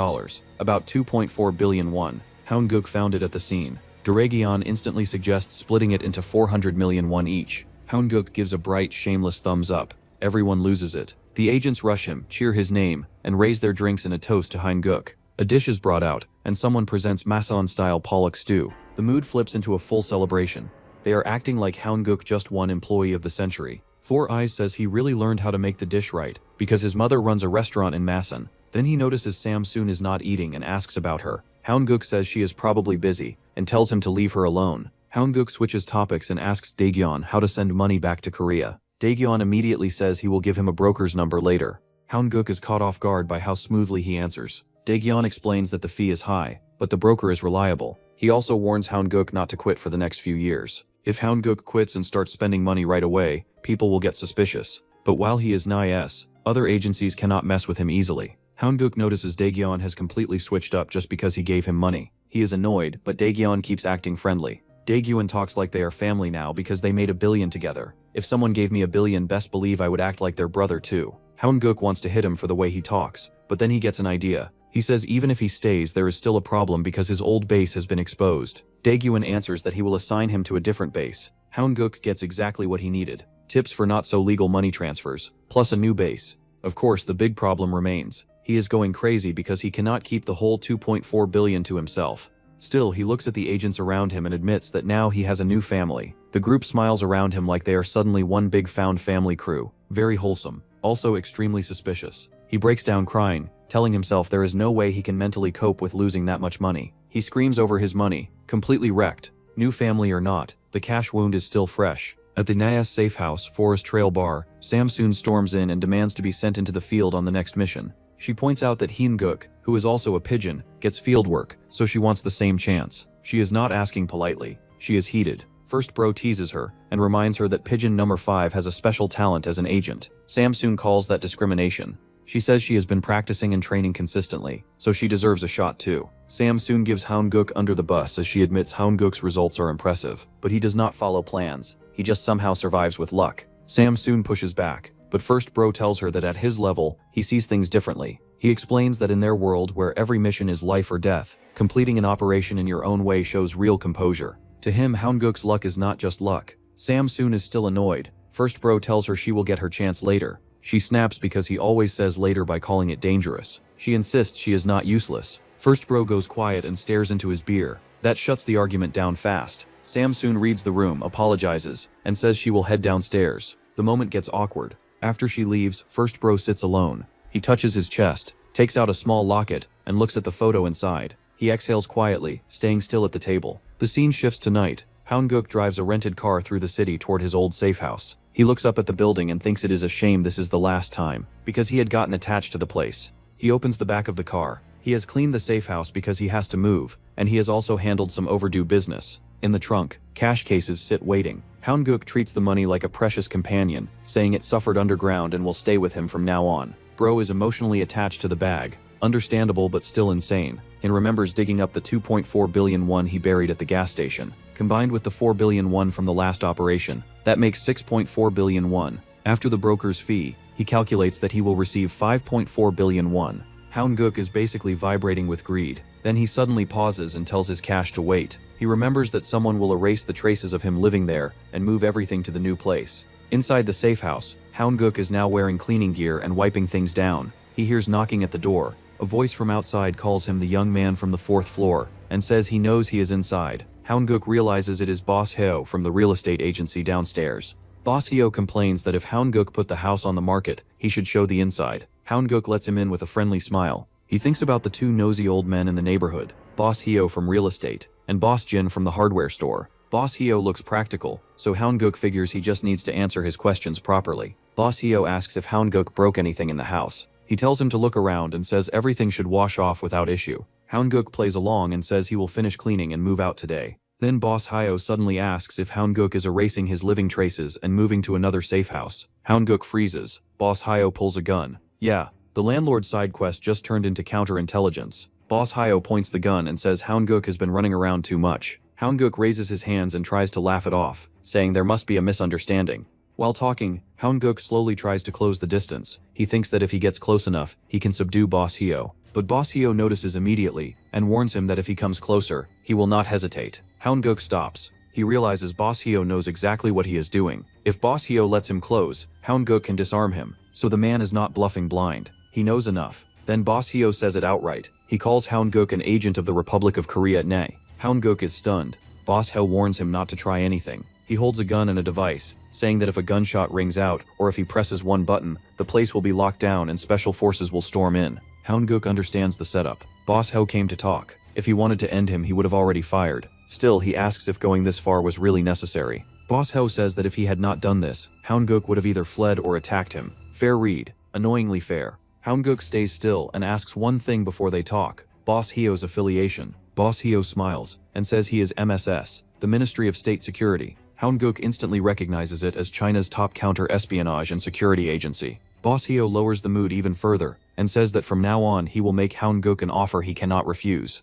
about 2.4 billion won. Houndguk found it at the scene. Daegyeon instantly suggests splitting it into 400 million won each. Houndguk gives a bright, shameless thumbs up. Everyone loses it. The agents rush him, cheer his name, and raise their drinks in a toast to Houndguk. A dish is brought out, and someone presents Masan-style pollock stew. The mood flips into a full celebration. They are acting like Houndguk just won Employee of the Century. Four Eyes says he really learned how to make the dish right, because his mother runs a restaurant in Masan. Then he notices Samsoon is not eating and asks about her. Houndguk says she is probably busy, and tells him to leave her alone. Houndguk switches topics and asks Daegyeon how to send money back to Korea. Daegyeon immediately says he will give him a broker's number later. Houndgook is caught off guard by how smoothly he answers. Daegyeon explains that the fee is high, but the broker is reliable. He also warns Houndgook not to quit for the next few years. If Houndgook quits and starts spending money right away, people will get suspicious. But while he is nice, other agencies cannot mess with him easily. Houndgook notices Daegyeon has completely switched up just because he gave him money. He is annoyed, but Daegyeon keeps acting friendly. Daegyeon talks like they are family now because they made $1 billion together. If someone gave me $1 billion, best believe I would act like their brother too. Houndgook wants to hit him for the way he talks, but then he gets an idea. He says even if he stays, there is still a problem because his old base has been exposed. Daegyeon answers that he will assign him to a different base. Houndgook gets exactly what he needed. Tips for not-so-legal money transfers, plus a new base. Of course, the big problem remains. He is going crazy because he cannot keep the whole $2.4 billion to himself. Still, he looks at the agents around him and admits that now he has a new family. The group smiles around him like they are suddenly one big found family crew. Very wholesome. Also extremely suspicious. He breaks down crying, telling himself there is no way he can mentally cope with losing that much money. He screams over his money, completely wrecked. New family or not, the cash wound is still fresh. At the Nias safe house, Forest Trail Bar, Samsoon storms in and demands to be sent into the field on the next mission. She points out that Houndgook, who is also a pigeon, gets field work, so she wants the same chance. She is not asking politely. She is heated. First Bro teases her and reminds her that pigeon number 5 has a special talent as an agent. Samsoon calls that discrimination. She says she has been practicing and training consistently, so she deserves a shot too. Samsoon gives Houndgook under the bus as she admits Houndgook's results are impressive, but he does not follow plans. He just somehow survives with luck. Samsoon pushes back, but First Bro tells her that at his level, he sees things differently. He explains that in their world where every mission is life or death, completing an operation in your own way shows real composure. To him, Houndgook's luck is not just luck. Samsoon is still annoyed. First Bro tells her she will get her chance later. She snaps because he always says later by calling it dangerous. She insists she is not useless. First Bro goes quiet and stares into his beer. That shuts the argument down fast. Samsoon reads the room, apologizes, and says she will head downstairs. The moment gets awkward. After she leaves, First Bro sits alone. He touches his chest, takes out a small locket, and looks at the photo inside. He exhales quietly, staying still at the table. The scene shifts to night. Houndgook drives a rented car through the city toward his old safe house. He looks up at the building and thinks it is a shame this is the last time, because he had gotten attached to the place. He opens the back of the car. He has cleaned the safe house because he has to move, and he has also handled some overdue business. In the trunk, cash cases sit waiting. Houndgook treats the money like a precious companion, saying it suffered underground and will stay with him from now on. Bro is emotionally attached to the bag, understandable but still insane, and remembers digging up the 2.4 billion won he buried at the gas station. Combined with the 4 billion won from the last operation, that makes 6.4 billion won. After the broker's fee, he calculates that he will receive 5.4 billion won. Houndgook is basically vibrating with greed. Then he suddenly pauses and tells his cash to wait. He remembers that someone will erase the traces of him living there and move everything to the new place. Inside the safe house, Houndgook is now wearing cleaning gear and wiping things down. He hears knocking at the door. A voice from outside calls him the young man from the 4th floor and says he knows he is inside. Houndgook realizes it is Boss Hyo from the real estate agency downstairs. Boss Hyo complains that if Houndgook put the house on the market, he should show the inside. Houndgook lets him in with a friendly smile. He thinks about the 2 nosy old men in the neighborhood, Boss Hyo from real estate, and Boss Jin from the hardware store. Boss Hyo looks practical, so Houndgook figures he just needs to answer his questions properly. Boss Hyo asks if Houndgook broke anything in the house. He tells him to look around and says everything should wash off without issue. Houndgook plays along and says he will finish cleaning and move out today. Then Boss Hyo suddenly asks if Houndgook is erasing his living traces and moving to another safe house. Houndgook freezes. Boss Hyo pulls a gun. Yeah, the landlord side quest just turned into counterintelligence. Boss Hyo points the gun and says Houndgook has been running around too much. Houndgook raises his hands and tries to laugh it off, saying there must be a misunderstanding. While talking, Houndgook slowly tries to close the distance. He thinks that if he gets close enough, he can subdue Boss Hyo. But Boss Hyo notices immediately and warns him that if he comes closer, he will not hesitate. Houndgook stops. He realizes Boss Hyo knows exactly what he is doing. If Boss Hyo lets him close, Houndgook can disarm him, so the man is not bluffing blind. He knows enough. Then Boss Hyo says it outright. He calls Houndgook an agent of the Republic of Korea Ne. Houndgook is stunned. Boss Hyo warns him not to try anything. He holds a gun and a device, saying that if a gunshot rings out or if he presses one button, the place will be locked down and special forces will storm in. Houndgook understands the setup. Boss Hyo came to talk. If he wanted to end him, he would have already fired. Still, he asks if going this far was really necessary. Boss Hyo says that if he had not done this, Houndgook would have either fled or attacked him. Fair read. Annoyingly fair. Houndgook stays still and asks one thing before they talk: Boss Hio's affiliation. Boss Hio smiles and says he is MSS, the Ministry of State Security. Houndgook instantly recognizes it as China's top counter-espionage and security agency. Boss Hio lowers the mood even further and says that from now on he will make Houndgook an offer he cannot refuse.